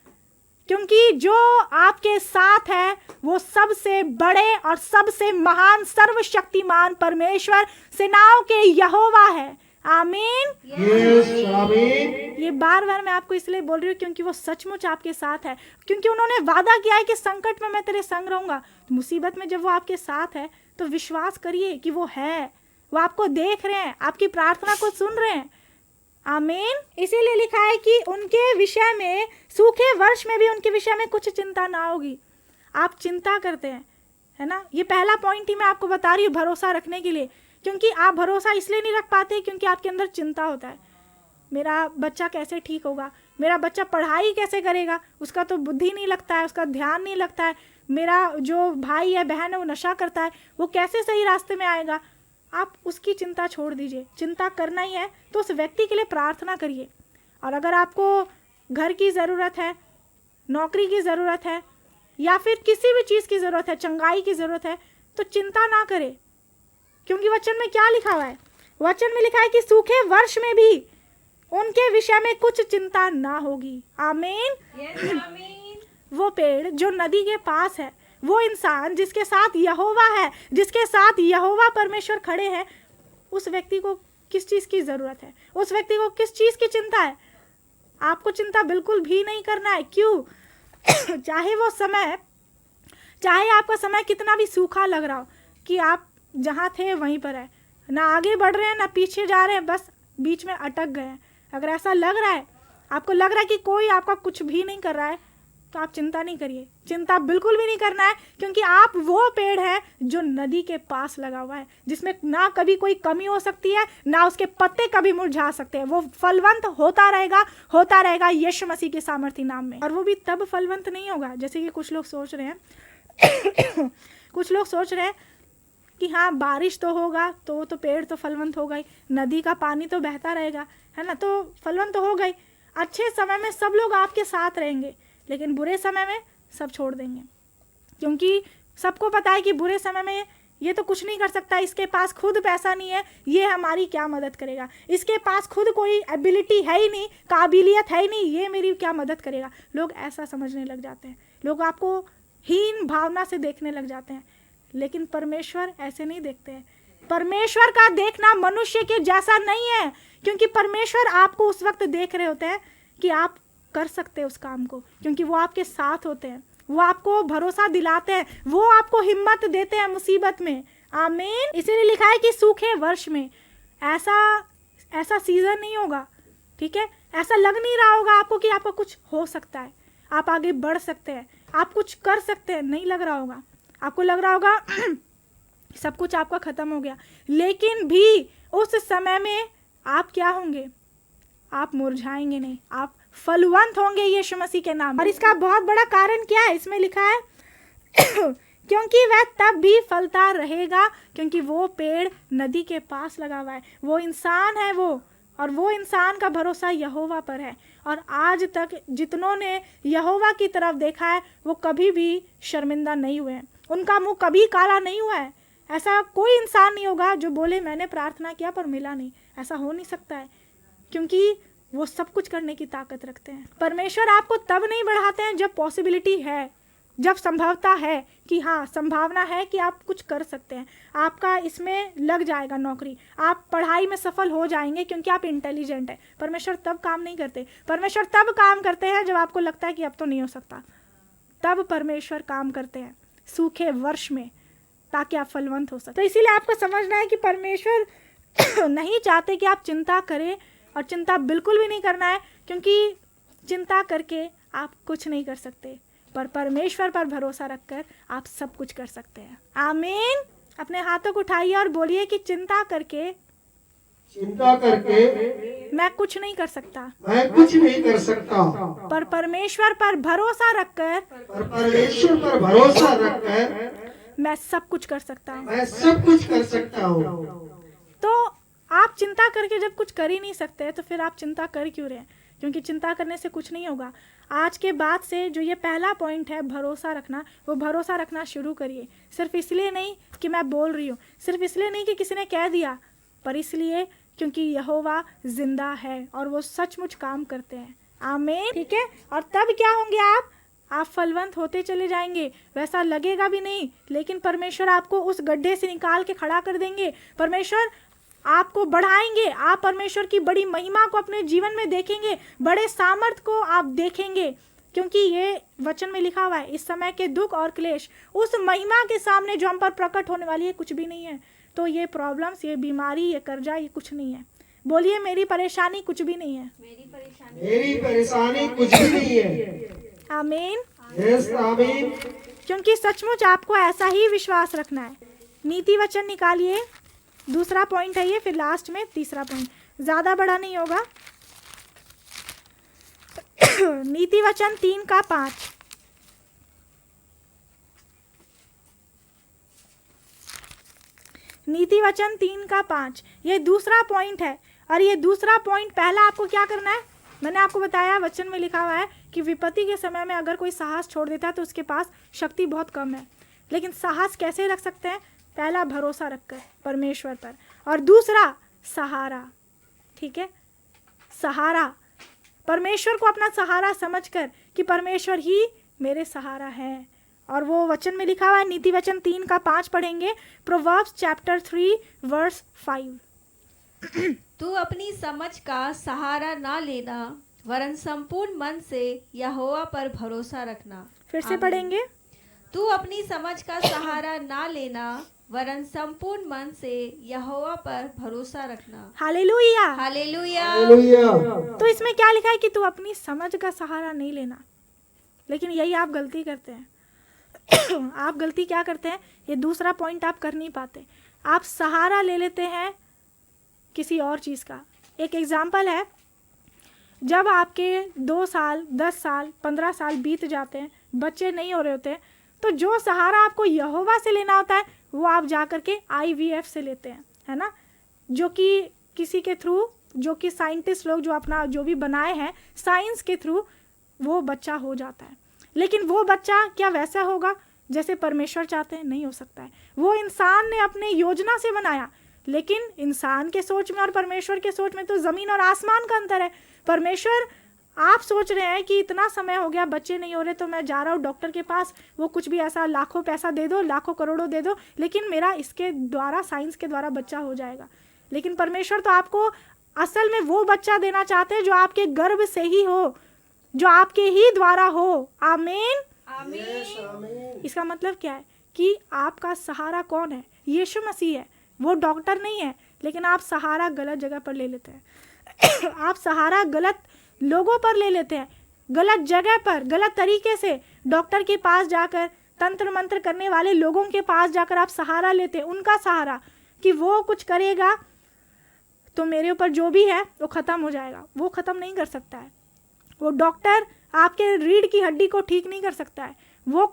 क्योंकि जो आपके साथ है वो सबसे बड़े और सबसे महान सर्वशक्तिमान परमेश्वर सेनाओं के यहोवा है। आमीन, यस आमीन। ये बार बार मैं आपको इसलिए बोल रही हूँ क्योंकि वो सचमुच आपके साथ है, क्योंकि उन्होंने वादा किया है कि संकट में मैं तेरे संग रहूंगा। तो मुसीबत में जब वो आपके साथ है तो विश्वास करिए कि वो है, वो आपको देख रहे हैं, आपकी प्रार्थना को सुन रहे हैं। आमीन। इसीलिए लिखा है कि उनके विषय में, सूखे वर्ष में भी उनके विषय में कुछ चिंता ना होगी। आप चिंता करते हैं, है ना। ये पहला पॉइंट ही मैं आपको बता रही हूँ भरोसा रखने के लिए, क्योंकि आप भरोसा इसलिए नहीं रख पाते क्योंकि आपके अंदर चिंता होता है, मेरा बच्चा कैसे ठीक होगा, मेरा बच्चा पढ़ाई कैसे करेगा, उसका तो बुद्धि नहीं लगता है, उसका ध्यान नहीं लगता है, मेरा जो भाई है बहन है वो नशा करता है, वो कैसे सही रास्ते में आएगा। आप उसकी चिंता छोड़ दीजिए, चिंता करना ही है तो उस व्यक्ति के लिए प्रार्थना करिए। और अगर आपको घर की ज़रूरत है, नौकरी की ज़रूरत है, या फिर किसी भी चीज़ की ज़रूरत है, चंगाई की ज़रूरत है, तो चिंता ना करें, क्योंकि वचन में क्या लिखा हुआ है, वचन में लिखा है कि सूखे वर्ष में भी उनके विषय में कुछ चिंता ना होगी। आमीन। वो पेड़ जो नदी के पास है, वो इंसान जिसके साथ यहोवा है, जिसके साथ यहोवा परमेश्वर खड़े हैं, उस व्यक्ति को किस चीज़ की ज़रूरत है, उस व्यक्ति को किस चीज़ की चिंता है। आपको चिंता बिल्कुल भी नहीं करना है। क्यों? चाहे आपका समय कितना भी सूखा लग रहा हो, कि आप जहाँ थे वहीं पर है, ना आगे बढ़ रहे हैं ना पीछे जा रहे हैं, बस बीच में अटक गए हैं। अगर ऐसा लग रहा है, आपको लग रहा है कि कोई आपका कुछ भी नहीं कर रहा है, तो आप चिंता नहीं करिए, चिंता बिल्कुल भी नहीं करना है, क्योंकि आप वो पेड़ है जो नदी के पास लगा हुआ है, जिसमें ना कभी कोई कमी हो सकती है, ना उसके पत्ते कभी मुरझा सकते हैं। वो फलवंत होता रहेगा यीशु मसीह के सामर्थी नाम में। और वो भी तब फलवंत नहीं होगा जैसे कि कुछ लोग सोच रहे हैं कुछ लोग सोच रहे हैं कि हाँ बारिश तो होगा तो पेड़ तो फलवंत होगा ही, नदी का पानी तो बहता रहेगा, है ना, तो फलवंत तो होगा ही। अच्छे समय में सब लोग आपके साथ रहेंगे, लेकिन बुरे समय में सब छोड़ देंगे, क्योंकि सबको पता है कि बुरे समय में ये तो कुछ नहीं कर सकता, इसके पास खुद पैसा नहीं है, ये हमारी क्या मदद करेगा, इसके पास खुद कोई एबिलिटी है ही नहीं, काबिलियत है ही नहीं, ये मेरी क्या मदद करेगा। लोग ऐसा समझने लग जाते हैं, लोग आपको हीन भावना से देखने लग जाते हैं, लेकिन परमेश्वर ऐसे नहीं देखते हैं। परमेश्वर का देखना मनुष्य के जैसा नहीं है, क्योंकि परमेश्वर आपको उस वक्त देख रहे होते हैं कि आप कर सकते हैं उस काम को, क्योंकि वो आपके साथ होते हैं, वो आपको भरोसा दिलाते हैं, वो आपको हिम्मत देते हैं मुसीबत में। आमीन। इसीलिए लिखा है कि सूखे वर्ष में ऐसा सीजन नहीं होगा, ठीक है, ऐसा लग नहीं रहा होगा आपको कि आपका कुछ हो सकता है, आप आगे बढ़ सकते हैं, आप कुछ कर सकते हैं, नहीं लग रहा होगा। आपको लग रहा होगा सब कुछ आपका खत्म हो गया, लेकिन भी उस समय में आप क्या होंगे, आप मुरझाएंगे नहीं, आप फलवंत होंगे यीशु मसीह के नाम। और इसका बहुत बड़ा कारण क्या है, इसमें लिखा है क्योंकि वह तब भी फलता रहेगा, क्योंकि वो पेड़ नदी के पास लगा हुआ है, वो इंसान है वो, और वो इंसान का भरोसा यहोवा पर है। और आज तक जितनों ने यहोवा की तरफ देखा है वो कभी भी शर्मिंदा नहीं हुए हैं, उनका मुंह कभी काला नहीं हुआ है। ऐसा कोई इंसान नहीं होगा जो बोले मैंने प्रार्थना किया पर मिला नहीं, ऐसा हो नहीं सकता है, क्योंकि वो सब कुछ करने की ताकत रखते हैं। परमेश्वर आपको तब नहीं बढ़ाते हैं जब पॉसिबिलिटी है, जब संभवता है कि हाँ संभावना है कि आप कुछ कर सकते हैं, आपका इसमें लग जाएगा नौकरी, आप पढ़ाई में सफल हो जाएंगे क्योंकि आप इंटेलिजेंट है। परमेश्वर तब काम नहीं करते, परमेश्वर तब काम करते हैं जब आपको लगता है कि अब तो नहीं हो सकता, तब परमेश्वर काम करते हैं सूखे वर्ष में, ताकि आप फलवंत हो सके। तो इसीलिए आपको समझना है कि परमेश्वर नहीं चाहते कि आप चिंता करें, और चिंता बिल्कुल भी नहीं करना है, क्योंकि चिंता करके आप कुछ नहीं कर सकते, पर परमेश्वर पर भरोसा रखकर आप सब कुछ कर सकते हैं। आमीन। अपने हाथों को उठाइए और बोलिए कि चिंता करके मैं कुछ नहीं कर सकता, पर परमेश्वर पर भरोसा रखकर मैं सब कुछ कर सकता हूँ। तो आप चिंता करके जब कुछ कर ही नहीं सकते तो फिर आप चिंता कर क्यों रहे हैं, क्योंकि चिंता करने से कुछ नहीं होगा। आज के बाद से जो ये पहला पॉइंट है भरोसा रखना, वो भरोसा रखना शुरू करिए। सिर्फ इसलिए नहीं कि मैं बोल रही हूँ, सिर्फ इसलिए नहीं कि किसी ने कह दिया, पर इसलिए क्योंकि यहोवा जिंदा है और वो सचमुच काम करते हैं। आमीन। ठीक है, और तब क्या होंगे आप फलवंत होते चले जाएंगे। वैसा लगेगा भी नहीं, लेकिन परमेश्वर आपको उस गड्ढे से निकाल के खड़ा कर देंगे। परमेश्वर आपको बढ़ाएंगे, आप परमेश्वर की बड़ी महिमा को अपने जीवन में देखेंगे, बड़े सामर्थ को आप देखेंगे, क्योंकि ये वचन में लिखा हुआ है इस समय के दुख और क्लेश उस महिमा के सामने जो हम पर प्रकट होने वाली है कुछ भी नहीं है। तो ये प्रॉब्लम्स, ये बीमारी, ये कर्जा, ये कुछ नहीं है। बोलिए मेरी परेशानी कुछ भी नहीं है, मेरी परेशानी कुछ भी नहीं है। आमीन। यस आमीन। क्योंकि सचमुच आपको ऐसा ही विश्वास रखना है। नीति वचन निकालिए, दूसरा पॉइंट है ये, फिर लास्ट में तीसरा पॉइंट, ज़्यादा बड़ा नहीं होगा। नीति वचन 3:5। नीति वचन 3:5 ये दूसरा पॉइंट है। और ये दूसरा पॉइंट, पहला आपको क्या करना है, मैंने आपको बताया वचन में लिखा हुआ है कि विपत्ति के समय में अगर कोई साहस छोड़ देता है तो उसके पास शक्ति बहुत कम है। लेकिन साहस कैसे रख सकते हैं? पहला भरोसा रखकर परमेश्वर पर, और दूसरा सहारा। ठीक है, सहारा, परमेश्वर को अपना सहारा समझकर कि परमेश्वर ही मेरे सहारा है। और वो वचन में लिखा हुआ है, नीति वचन 3:5 पढ़ेंगे, प्रोवर्ब्स चैप्टर 3:5। तू अपनी समझ का सहारा ना लेना, वरन संपूर्ण मन से यहोवा पर भरोसा रखना। फिर से आमीन। पढ़ेंगे, तू अपनी समझ का सहारा ना लेना, वरन संपूर्ण मन से यहोवा पर भरोसा रखना। हालेलुया। हालेलुया। हालेलुया। तो इसमें क्या लिखा है कि तू अपनी समझ का सहारा नहीं लेना। लेकिन यही आप गलती करते हैं। आप गलती क्या करते हैं, ये दूसरा पॉइंट आप कर नहीं पाते। आप सहारा ले लेते हैं किसी और चीज़ का। एक एग्जाम्पल है, जब आपके 2 साल, 10 साल, 15 साल बीत जाते हैं, बच्चे नहीं हो रहे होते हैं, तो जो सहारा आपको यहोवा से लेना होता है वो आप जा कर के IVF से लेते हैं, है ना, जो कि किसी के थ्रू, जो कि साइंटिस्ट लोग जो अपना जो भी बनाए हैं साइंस के थ्रू, वो बच्चा हो जाता है। लेकिन वो बच्चा क्या वैसा होगा जैसे परमेश्वर चाहते हैं? नहीं हो सकता है। वो इंसान ने अपने योजना से बनाया, लेकिन इंसान के सोच में और परमेश्वर के सोच में तो ज़मीन और आसमान का अंतर है। परमेश्वर, आप सोच रहे हैं कि इतना समय हो गया बच्चे नहीं हो रहे, तो मैं जा रहा हूँ डॉक्टर के पास, वो कुछ भी ऐसा लाखों पैसा दे दो, लाखों करोड़ों दे दो, लेकिन मेरा इसके द्वारा, साइंस के द्वारा बच्चा हो जाएगा। लेकिन परमेश्वर तो आपको असल में वो बच्चा देना चाहते हैं जो आपके गर्भ से ही हो, जो आपके ही द्वारा हो। आमीन। आमीन। इसका मतलब क्या है कि आपका सहारा कौन है? यीशु मसीह है। वो डॉक्टर नहीं है। लेकिन आप सहारा गलत जगह पर ले लेते हैं। आप सहारा गलत लोगों पर ले लेते हैं, गलत जगह पर, गलत तरीके से डॉक्टर के पास जाकर, तंत्र मंत्र करने वाले लोगों के पास जाकर आप सहारा लेते हैं, उनका सहारा, कि वो कुछ करेगा तो मेरे ऊपर जो भी है वो ख़त्म हो जाएगा। वो ख़त्म नहीं कर सकता है। वो डॉक्टर आपके रीढ़ की हड्डी को ठीक नहीं कर सकता है। वो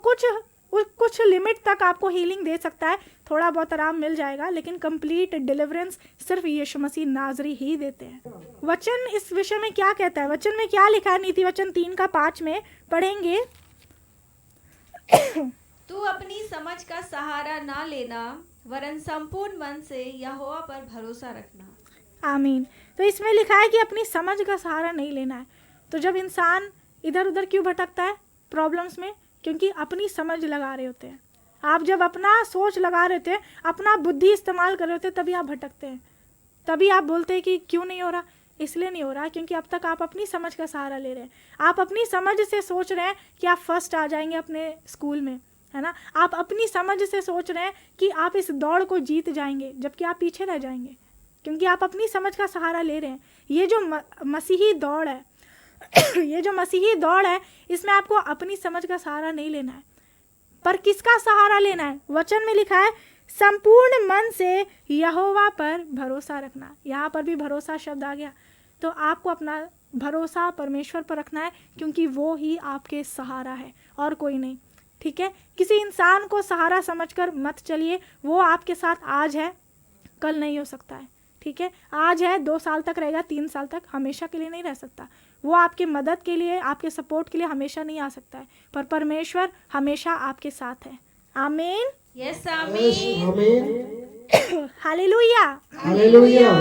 कुछ लिमिट तक आपको हीलिंग दे सकता है, थोड़ा बहुत आराम मिल जाएगा, लेकिन कंप्लीट डिलीवरेंस सिर्फ यीशु मसीह नाजरी ही देते हैं। वचन इस विषय में क्या कहता है? वचन में क्या लिखा है? नीति वचन 3:5 में पढ़ेंगे, तू अपनी समझ का सहारा ना लेना, वरन संपूर्ण मन से यहोवा पर भरोसा रखना। आमीन। तो इसमें लिखा है कि अपनी समझ का सहारा नहीं लेना है। तो जब इंसान इधर उधर क्यों भटकता है प्रॉब्लम्स में? क्योंकि अपनी समझ लगा रहे होते हैं। आप जब अपना सोच लगा रहे होते हैं, अपना बुद्धि इस्तेमाल कर रहे होते हैं, तभी आप भटकते हैं। तभी आप बोलते हैं कि क्यों नहीं हो रहा। इसलिए नहीं हो रहा क्योंकि अब तक आप अपनी समझ का सहारा ले रहे हैं। आप अपनी समझ से सोच रहे हैं कि आप फर्स्ट आ जाएंगे अपने स्कूल में, है ना। आप अपनी समझ से सोच रहे हैं कि आप इस दौड़ को जीत जाएंगे, जबकि आप पीछे रह जाएंगे, क्योंकि आप अपनी समझ का सहारा ले रहे हैं। ये जो मसीही दौड़ है ये जो मसीही दौड़ है, इसमें आपको अपनी समझ का सहारा नहीं लेना है, पर किसका सहारा लेना है? वचन में लिखा है संपूर्ण मन से यहोवा पर भरोसा रखना। यहाँ पर भी भरोसा शब्द आ गया। तो आपको अपना भरोसा परमेश्वर पर रखना है, क्योंकि वो ही आपके सहारा है और कोई नहीं। ठीक है, किसी इंसान को सहारा समझकर मत चलिए। वो आपके साथ आज है, कल नहीं हो सकता है। ठीक है, आज है, 2 साल तक रहेगा, 3 साल तक, हमेशा के लिए नहीं रह सकता। वो आपके मदद के लिए, आपके सपोर्ट के लिए हमेशा नहीं आ सकता है, पर परमेश्वर हमेशा आपके साथ है। आमीन। यस, आमीन। आमीन। हालेलुया। हालेलुया।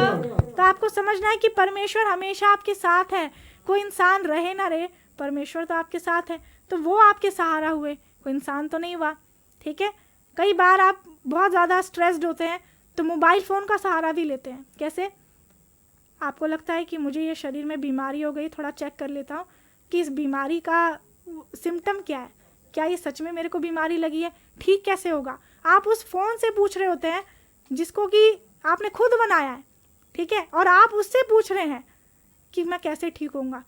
तो आपको समझना है कि परमेश्वर हमेशा आपके साथ है। कोई इंसान रहे ना रहे, परमेश्वर तो आपके साथ है। तो वो आपके सहारा हुए, कोई इंसान तो नहीं हुआ। ठीक है, कई बार आप बहुत ज़्यादा स्ट्रेस्ड होते हैं तो मोबाइल फ़ोन का सहारा भी लेते हैं। कैसे? आपको लगता है कि मुझे ये शरीर में बीमारी हो गई, थोड़ा चेक कर लेता हूँ कि इस बीमारी का सिम्टम क्या है, क्या ये सच में मेरे को बीमारी लगी है, ठीक कैसे होगा? आप उस फ़ोन से पूछ रहे होते हैं जिसको कि आपने खुद बनाया है। ठीक है, और आप उससे पूछ रहे हैं कि मैं कैसे ठीक होऊंगा।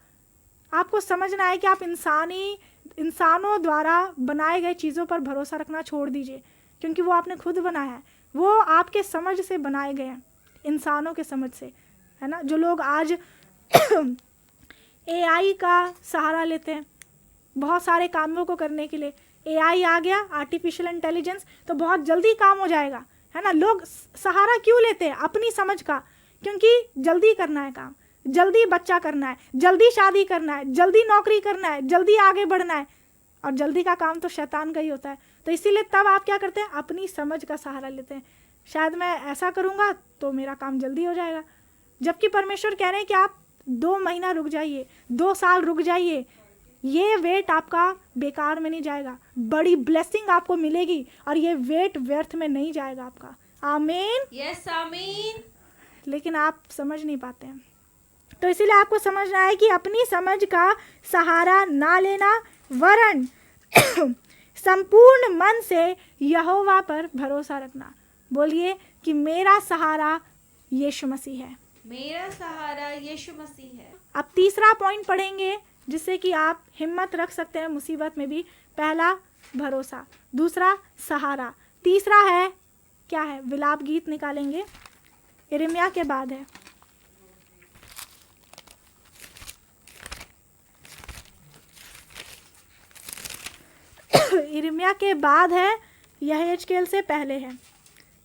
आपको समझना है कि आप इंसानी इंसानों द्वारा बनाए गए चीज़ों पर भरोसा रखना छोड़ दीजिए, क्योंकि वो आपने खुद बनाया है, वो आपके समझ से बनाए गए हैं, इंसानों के समझ से, है ना। जो लोग आज एआई का सहारा लेते हैं बहुत सारे कामों को करने के लिए, एआई आ गया, आर्टिफिशियल इंटेलिजेंस, तो बहुत जल्दी काम हो जाएगा, है ना। लोग सहारा क्यों लेते हैं? अपनी समझ का, क्योंकि जल्दी करना है काम, जल्दी बच्चा करना है, जल्दी शादी करना है, जल्दी नौकरी करना है, जल्दी आगे बढ़ना है, और जल्दी का काम तो शैतान का ही होता है। तो इसीलिए तब आप क्या करते हैं? अपनी समझ का सहारा लेते हैं, शायद मैं ऐसा करूँगा तो मेरा काम जल्दी हो जाएगा। जबकि परमेश्वर कह रहे हैं कि आप 2 महीना रुक जाइए, 2 साल रुक जाइए, ये वेट आपका बेकार में नहीं जाएगा, बड़ी ब्लेसिंग आपको मिलेगी, और ये वेट व्यर्थ में नहीं जाएगा आपका। आमीन। यस आमीन। लेकिन आप समझ नहीं पाते हैं, तो इसीलिए आपको समझना है कि अपनी समझ का सहारा ना लेना, वरन संपूर्ण मन से यहोवा पर भरोसा रखना। बोलिए कि मेरा सहारा यीशु मसीह है। मेरा सहारा यीशु मसीह है। अब तीसरा पॉइंट पढ़ेंगे जिससे कि आप हिम्मत रख सकते हैं मुसीबत में भी। पहला भरोसा, दूसरा सहारा, तीसरा है क्या है? विलाप गीत निकालेंगे, यिर्मयाह के बाद है। यिर्मयाह के बाद है, यहेजकेल से पहले है,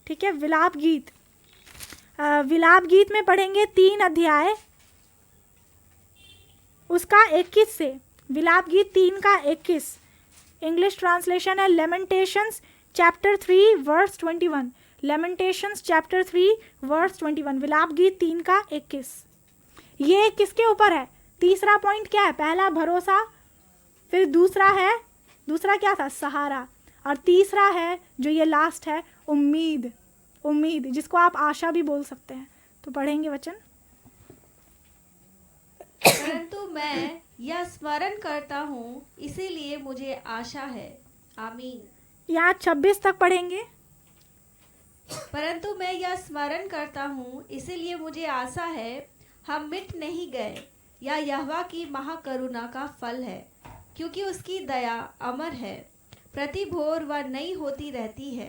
ठीक है। विलाप गीत, विलाप गीत में पढ़ेंगे 3 अध्याय उसका 21 से। विलाप गीत 3 का 21, इंग्लिश ट्रांसलेशन है लेमेंटेशंस चैप्टर 3 वर्स 21। लेमेंटेशंस चैप्टर 3 वर्स 21, विलाप गीत 3 का 21। ये किसके ऊपर है? तीसरा पॉइंट क्या है? पहला भरोसा, फिर दूसरा क्या था? सहारा, और तीसरा है जो ये लास्ट है, उम्मीद। उम्मीद जिसको आप आशा भी बोल सकते हैं। तो पढ़ेंगे वचन। परंतु मैं यह स्मरण करता हूँ, इसीलिए मुझे आशा है। आमीन। यहाँ 26 तक पढ़ेंगे। परंतु मैं यह स्मरण करता हूँ, इसीलिए मुझे आशा है, हम मिट नहीं गए। यह यहोवा की महाकरुणा का फल है, क्योंकि उसकी दया अमर है। प्रति भोर वह नई होती रहती है,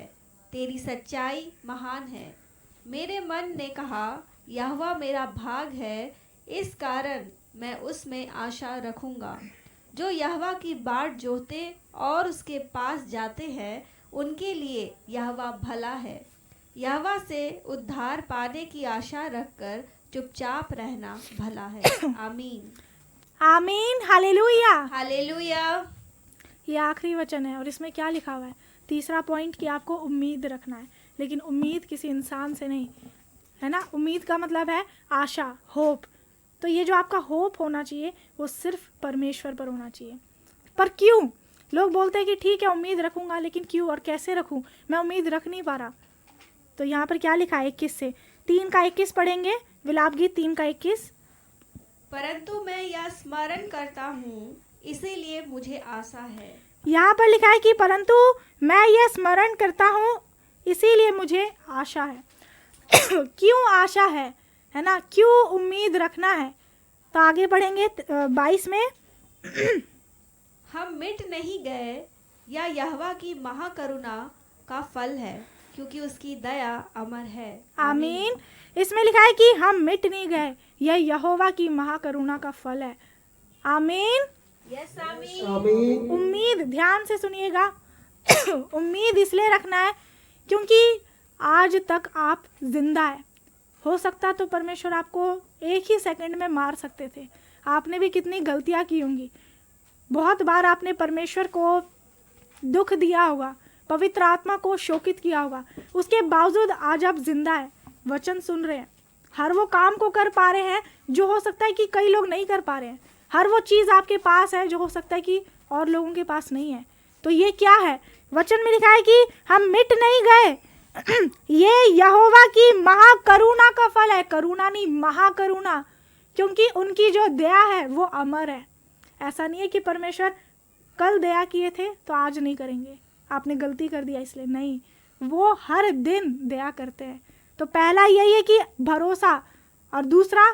तेरी सच्चाई महान है। मेरे मन ने कहा, यहोवा मेरा भाग है, इस कारण मैं उसमें आशा रखूंगा। जो यहोवा की बाट जोहते और उसके पास जाते हैं, उनके लिए यहोवा भला है। यहोवा से उद्धार पाने की आशा रखकर चुपचाप रहना भला है। आमीन। आमीन, हालेलुया। हालेलुया। ये आखिरी वचन है, और इसमें क्या लिखा हुआ है? तीसरा पॉइंट कि आपको उम्मीद रखना है, लेकिन उम्मीद किसी इंसान से नहीं, है ना। उम्मीद का मतलब है आशा, होप। तो ये जो आपका होप होना चाहिए वो सिर्फ परमेश्वर पर होना चाहिए। पर क्यों? लोग बोलते हैं कि ठीक है उम्मीद रखूंगा, लेकिन क्यों और कैसे रखूं? मैं उम्मीद रख नहीं पा रहा। तो यहाँ पर क्या लिखा है? 21 से 3 का 21 पढ़ेंगे, विलाप गीत 3 का 21। परंतु मैं यह स्मरण करता हूँ, इसीलिए मुझे आशा है। यहाँ पर लिखा है कि परंतु मैं यह स्मरण करता हूँ, इसीलिए मुझे आशा है। क्यों आशा है ना? क्यों उम्मीद रखना है? तो आगे पढ़ेंगे 22 में। हम मिट नहीं गए, या यहोवा की महाकरुणा का फल है, क्योंकि उसकी दया अमर है। आमीन। इसमें लिखा है कि हम मिट नहीं गए, यह यहोवा की महाकरुणा का फल है। आमीन। यस आमीन। आमीन। उम्मीद, ध्यान से सुनिएगा। उम्मीद इसलिए रखना है क्योंकि आज तक आप जिंदा है। हो सकता तो परमेश्वर आपको एक ही सेकंड में मार सकते थे। आपने भी कितनी गलतियां की होंगी, बहुत बार आपने परमेश्वर को दुख दिया होगा, पवित्र आत्मा को शोकित किया होगा। उसके बावजूद आज आप जिंदा है, वचन सुन रहे हैं, हर वो काम को कर पा रहे हैं जो हो सकता है कि कई लोग नहीं कर पा रहे हैं। हर वो चीज़ आपके पास है जो हो सकता है कि और लोगों के पास नहीं है। तो ये क्या है? वचन में लिखा है कि हम मिट नहीं गए, ये यहोवा की महाकरुणा का फल है। करुणा नहीं, महाकरुणा, क्योंकि उनकी जो दया है वो अमर है। ऐसा नहीं है कि परमेश्वर कल दया किए थे तो आज नहीं करेंगे, आपने गलती कर दिया इसलिए नहीं, वो हर दिन दया करते हैं। तो पहला यही है कि भरोसा, और दूसरा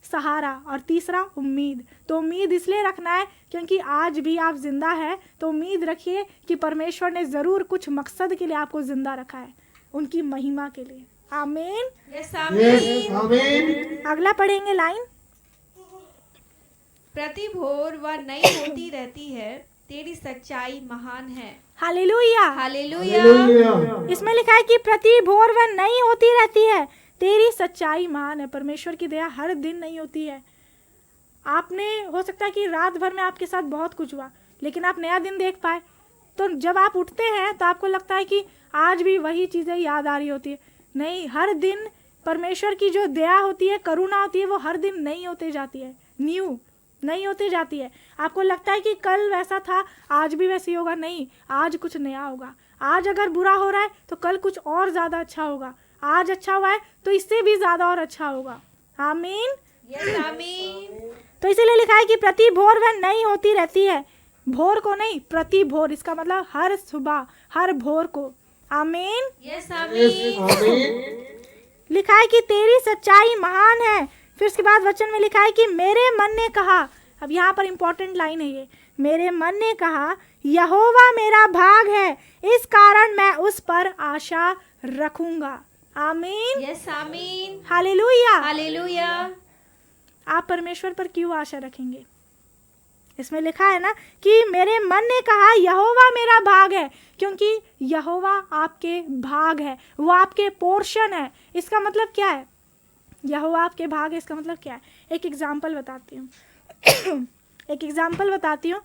सहारा और तीसरा उम्मीद। तो उम्मीद इसलिए रखना है क्योंकि आज भी आप जिंदा है, तो उम्मीद रखिए कि परमेश्वर ने ज़रूर कुछ मकसद के लिए आपको जिंदा रखा है, उनकी महिमा के लिए। आमीन। यस यस आमीन। आमीन। अगला पढ़ेंगे लाइन। प्रति भोर वह नई होती रहती है, तेरी सच्चाई महान है। हालेलुया। हालेलुया। हालेलुया। इसमें लिखा है कि प्रति भोर वह नई होती रहती है, तेरी सच्चाई महान है। परमेश्वर की दया हर दिन नहीं होती है। आपने हो सकता है कि रात भर में आपके साथ बहुत कुछ हुआ, लेकिन आप नया दिन देख पाए, तो जब आप उठते हैं तो आपको लगता है कि आज भी वही चीज़ें याद आ रही होती है। नहीं, हर दिन परमेश्वर की जो दया होती है, करुणा होती है, वो हर दिन नई होते जाती है, न्यू नई होती जाती है। आपको लगता है कि कल वैसा था, आज भी वैसे ही होगा। नहीं, आज कुछ नया होगा। आज अगर बुरा हो रहा है तो कल कुछ और ज़्यादा अच्छा होगा। आज अच्छा हुआ है तो इससे भी ज़्यादा और अच्छा होगा। आमीन। यस आमीन। तो इसीलिए लिखा है कि प्रति भोर वह नई होती रहती है। भोर को नहीं, प्रति भोर, इसका मतलब हर सुबह, हर भोर को। आमीन। यस यस आमीन। आमीन। लिखा है कि तेरी सच्चाई महान है। फिर उसके बाद वचन में लिखा है कि मेरे मन ने कहा, अब यहाँ पर इंपॉर्टेंट लाइन है ये, मेरे मन ने कहा यहोवा मेरा भाग है, इस कारण मैं उस पर आशा रखूंगा। आमीन। यस आमीन। हालेलुया। हालेलुया। आप परमेश्वर पर क्यों आशा रखेंगे? इसमें लिखा है ना कि मेरे मन ने कहा यहोवा मेरा भाग है, क्योंकि यहोवा आपके भाग है, वो आपके पोर्शन है। इसका मतलब क्या है? यहोवा आपके भाग है, इसका मतलब क्या है? एक एग्जाम्पल बताती हूँ एक एग्जाम्पल बताती हूँ।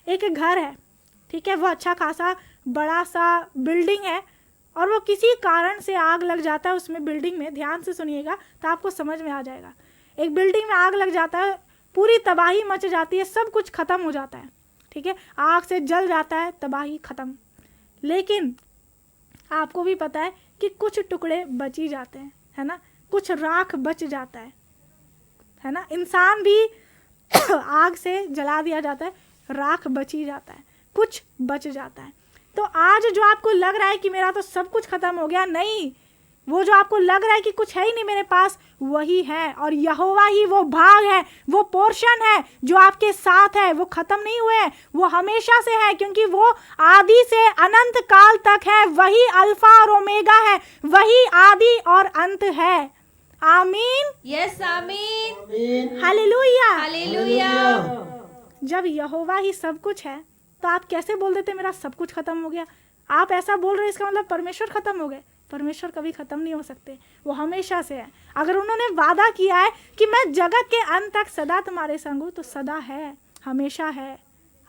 एक घर है, ठीक है, वो अच्छा खासा बड़ा सा बिल्डिंग है, और वो किसी कारण से आग लग जाता है उसमें, बिल्डिंग में। ध्यान से सुनिएगा तो आपको समझ में आ जाएगा। एक बिल्डिंग में आग लग जाता है, पूरी तबाही मच जाती है, सब कुछ ख़त्म हो जाता है, ठीक है, आग से जल जाता है, तबाही ख़त्म। लेकिन आपको भी पता है कि कुछ टुकड़े बच ही जाते हैं, है ना, कुछ राख बच जाता है ना। इंसान भी आग से जला दिया जाता है, राख बच ही जाता है, कुछ बच जाता है। तो आज जो आपको लग रहा है कि मेरा तो सब कुछ खत्म हो गया, नहीं, वो जो आपको लग रहा है कि कुछ है ही नहीं मेरे पास, वही है, और यहोवा ही वो भाग है, वो पोर्शन है जो आपके साथ है। वो खत्म नहीं हुए हैं, वो हमेशा से है, क्योंकि वो आदि से अनंत काल तक है। वही अल्फा और ओमेगा है, वही आदि और अंत है। आमीन। यस आमीन। आमीन। हालेलुया। हालेलुया। जब यहोवा ही सब कुछ है तो आप कैसे बोल देते मेरा सब कुछ खत्म हो गया? आप ऐसा बोल रहे हैं, इसका मतलब परमेश्वर खत्म हो गए। परमेश्वर कभी खत्म नहीं हो सकते, वो हमेशा से है। अगर उन्होंने वादा किया है कि मैं जगत के अंत तक सदा तुम्हारे संग हूं, तो सदा है, हमेशा है।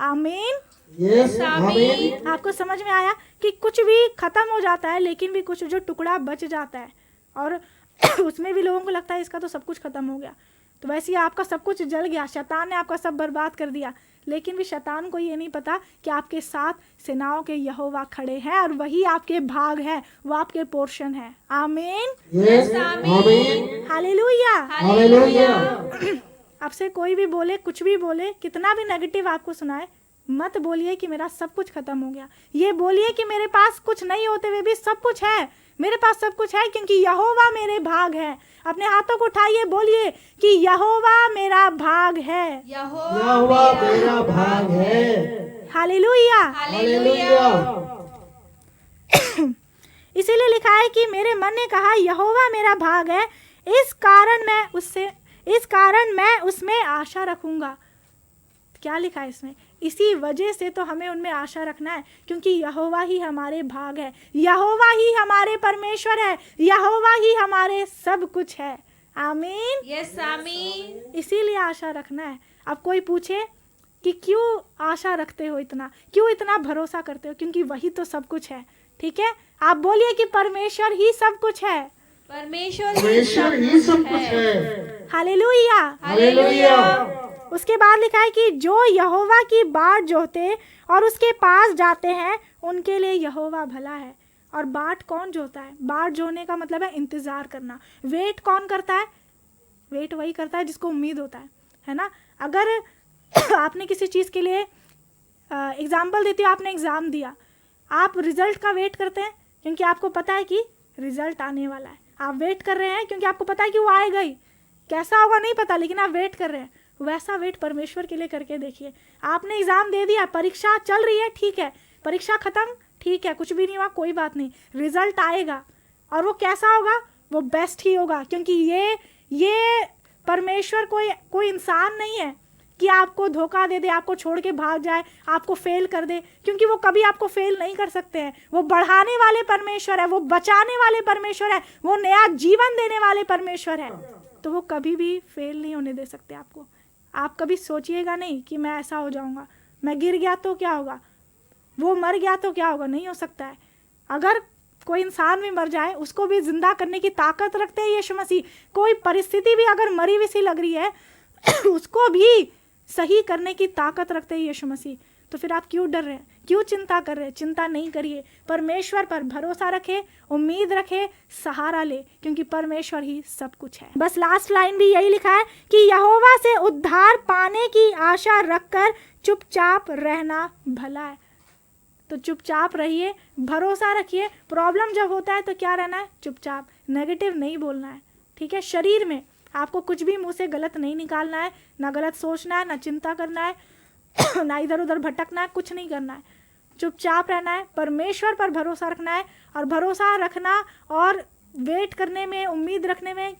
आमीन। यस आमीन। आपको समझ में आया कि कुछ भी खत्म हो जाता है, लेकिन भी कुछ जो टुकड़ा बच जाता है, और उसमें भी लोगों को लगता है इसका तो सब कुछ खत्म हो गया। तो वैसे ही आपका सब कुछ जल गया, शैतान ने आपका सब बर्बाद कर दिया, लेकिन भी शैतान को ये नहीं पता कि आपके साथ सेनाओं के यहोवा खड़े हैं, और वही आपके भाग है, वो आपके पोर्शन है। आमीन। यस आमीन। हालेलुया। हालेलुया। आपसे कोई भी बोले, कुछ भी बोले, कितना भी नेगेटिव आपको सुनाए, मत बोलिए कि मेरा सब कुछ खत्म हो गया। ये बोलिए कि मेरे पास कुछ नहीं होते हुए भी सब कुछ है, मेरे पास सब कुछ है, क्योंकि यहोवा मेरे भाग है। अपने हाथों को उठाइए, बोलिए कि यहोवा मेरा भाग है। यहोवा मेरा भाग है। हालेलुया। हालेलुया। इसीलिए लिखा है कि मेरे मन ने कहा यहोवा मेरा भाग है, इस कारण मैं उसमें आशा रखूंगा। क्या लिखा है इसमें? इसी वजह से तो हमें उनमें आशा रखना है, क्योंकि यहोवा ही हमारे भाग है, यहोवा ही हमारे परमेश्वर है, यहोवा ही हमारे सब कुछ है। आमीन। यस आमीन। इसीलिए आशा रखना है। अब कोई पूछे कि क्यों आशा रखते हो इतना, क्यों इतना भरोसा करते हो? क्योंकि वही तो सब कुछ है, ठीक है। आप बोलिए कि परमेश्वर ही सब कुछ है। परमेश्वर ही सब कुछ है। हालेलुया। हालेलुया। उसके बाद लिखा है कि जो यहोवा की बाट जोहते और उसके पास जाते हैं, उनके लिए यहोवा भला है। और बाट कौन जोहता है? बाट जोहने का मतलब है इंतजार करना। वेट कौन करता है? वेट वही करता है जिसको उम्मीद होता है ना। अगर आपने किसी चीज़ के लिए एग्जाम्पल देती हो, आपने एग्ज़ाम दिया, आप रिजल्ट का वेट करते हैं, क्योंकि आपको पता है कि रिजल्ट आने वाला है। आप वेट कर रहे हैं क्योंकि आपको पता है कि वो आएगा ही, कैसा होगा नहीं पता, लेकिन आप वेट कर रहे हैं। वैसा वेट परमेश्वर के लिए करके देखिए। आपने एग्जाम दे दिया, परीक्षा चल रही है, ठीक है, परीक्षा खत्म, ठीक है, कुछ भी नहीं हुआ, कोई बात नहीं, रिजल्ट आएगा और वो कैसा होगा, वो बेस्ट ही होगा, क्योंकि ये परमेश्वर कोई इंसान नहीं है कि आपको धोखा दे दे, आपको छोड़ के भाग जाए, आपको फेल कर दे, क्योंकि वो कभी आपको फेल नहीं कर सकते हैं। वो बढ़ाने वाले परमेश्वर है, वो बचाने वाले परमेश्वर है, वो नया जीवन देने वाले परमेश्वर है, तो वो कभी भी फेल नहीं होने दे सकते आपको। आप कभी सोचिएगा नहीं कि मैं ऐसा हो जाऊंगा, मैं गिर गया तो क्या होगा, वो मर गया तो क्या होगा, नहीं हो सकता है। अगर कोई इंसान भी मर जाए, उसको भी जिंदा करने की ताकत रखते हैं यीशु मसीह। कोई परिस्थिति भी अगर मरी हुई सी लग रही है उसको भी सही करने की ताकत रखते हैं यीशु मसीह। तो फिर आप क्यों डर रहे हैं, क्यों चिंता कर रहे हैं? चिंता नहीं करिए, परमेश्वर पर भरोसा रखे, उम्मीद रखे, सहारा ले, क्योंकि परमेश्वर ही सब कुछ है। बस लास्ट लाइन भी यही लिखा है कि यहोवा से उद्धार पाने की आशा रखकर चुपचाप रहना भला है। तो चुपचाप रहिए, भरोसा रखिए। प्रॉब्लम जब होता है तो क्या रहना है, चुपचाप, नेगेटिव नहीं बोलना है, ठीक है। शरीर में आपको कुछ भी मुंह से गलत नहीं निकालना है, ना गलत सोचना है, ना चिंता करना है ना इधर उधर भटकना है, कुछ नहीं करना है, चुपचाप रहना है, परमेश्वर पर भरोसा रखना है। और भरोसा रखना और वेट करने में, उम्मीद रखने में,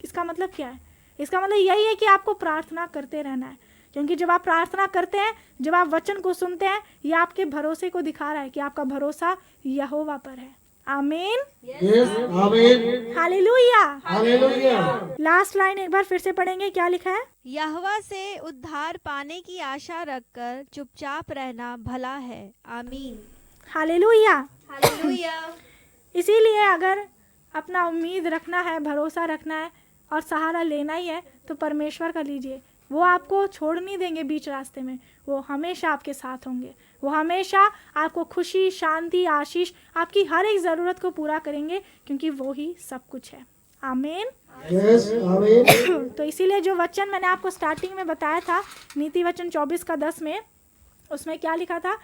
इसका मतलब क्या है? इसका मतलब यही है कि आपको प्रार्थना करते रहना है, क्योंकि जब आप प्रार्थना करते हैं, जब आप वचन को सुनते हैं, ये आपके भरोसे को दिखा रहा है कि आपका भरोसा यहोवा पर है। आमीन, यस, आमीन, हालेलुया। हालेलुया। लास्ट लाइन एक बार फिर से पढ़ेंगे, क्या लिखा है? यहोवा से उद्धार पाने की आशा रखकर चुपचाप रहना भला है। आमीन, हालेलुया। हालेलुया। इसीलिए अगर अपना उम्मीद रखना है, भरोसा रखना है और सहारा लेना ही है, तो परमेश्वर का लीजिए। वो आपको छोड़ नहीं देंगे बीच रास्ते में, वो हमेशा आपके साथ होंगे, वो हमेशा आपको खुशी, शांति, आशीष, आपकी हर एक ज़रूरत को पूरा करेंगे, क्योंकि वो ही सब कुछ है। आमीन। यस, आमीन। तो इसीलिए जो वचन मैंने आपको स्टार्टिंग में बताया था, नीति वचन 24:10 में, उसमें क्या लिखा था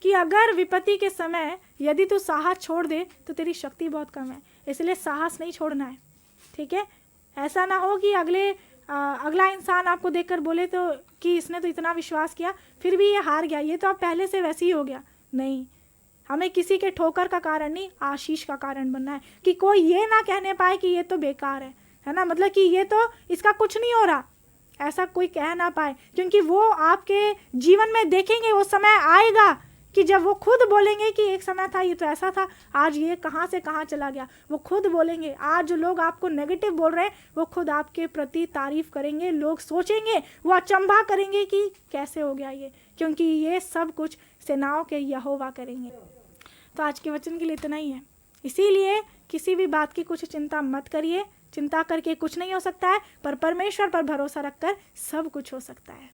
कि अगर विपत्ति के समय यदि तू साहस छोड़ दे तो तेरी शक्ति बहुत कम है। इसलिए साहस नहीं छोड़ना है, ठीक है। ऐसा ना हो कि अगला इंसान आपको देखकर बोले तो कि इसने तो इतना विश्वास किया फिर भी ये हार गया, ये तो अब पहले से वैसे ही हो गया। नहीं, हमें किसी के ठोकर का कारण नहीं, आशीष का कारण बनना है, कि कोई ये ना कहने पाए कि ये तो बेकार है ना, मतलब कि ये तो इसका कुछ नहीं हो रहा, ऐसा कोई कह ना पाए, क्योंकि वो आपके जीवन में देखेंगे, वो समय आएगा कि जब वो खुद बोलेंगे कि एक समय था, ये तो ऐसा था, आज ये कहाँ से कहाँ चला गया। वो खुद बोलेंगे। आज जो लोग आपको नेगेटिव बोल रहे हैं, वो खुद आपके प्रति तारीफ करेंगे, लोग सोचेंगे, वो अचंभा करेंगे कि कैसे हो गया ये, क्योंकि ये सब कुछ सेनाओं के यहोवा करेंगे। तो आज के वचन के लिए इतना ही है। इसीलिए किसी भी बात की कुछ चिंता मत करिए, चिंता करके कुछ नहीं हो सकता है, पर परमेश्वर पर भरोसा रखकर सब कुछ हो सकता है।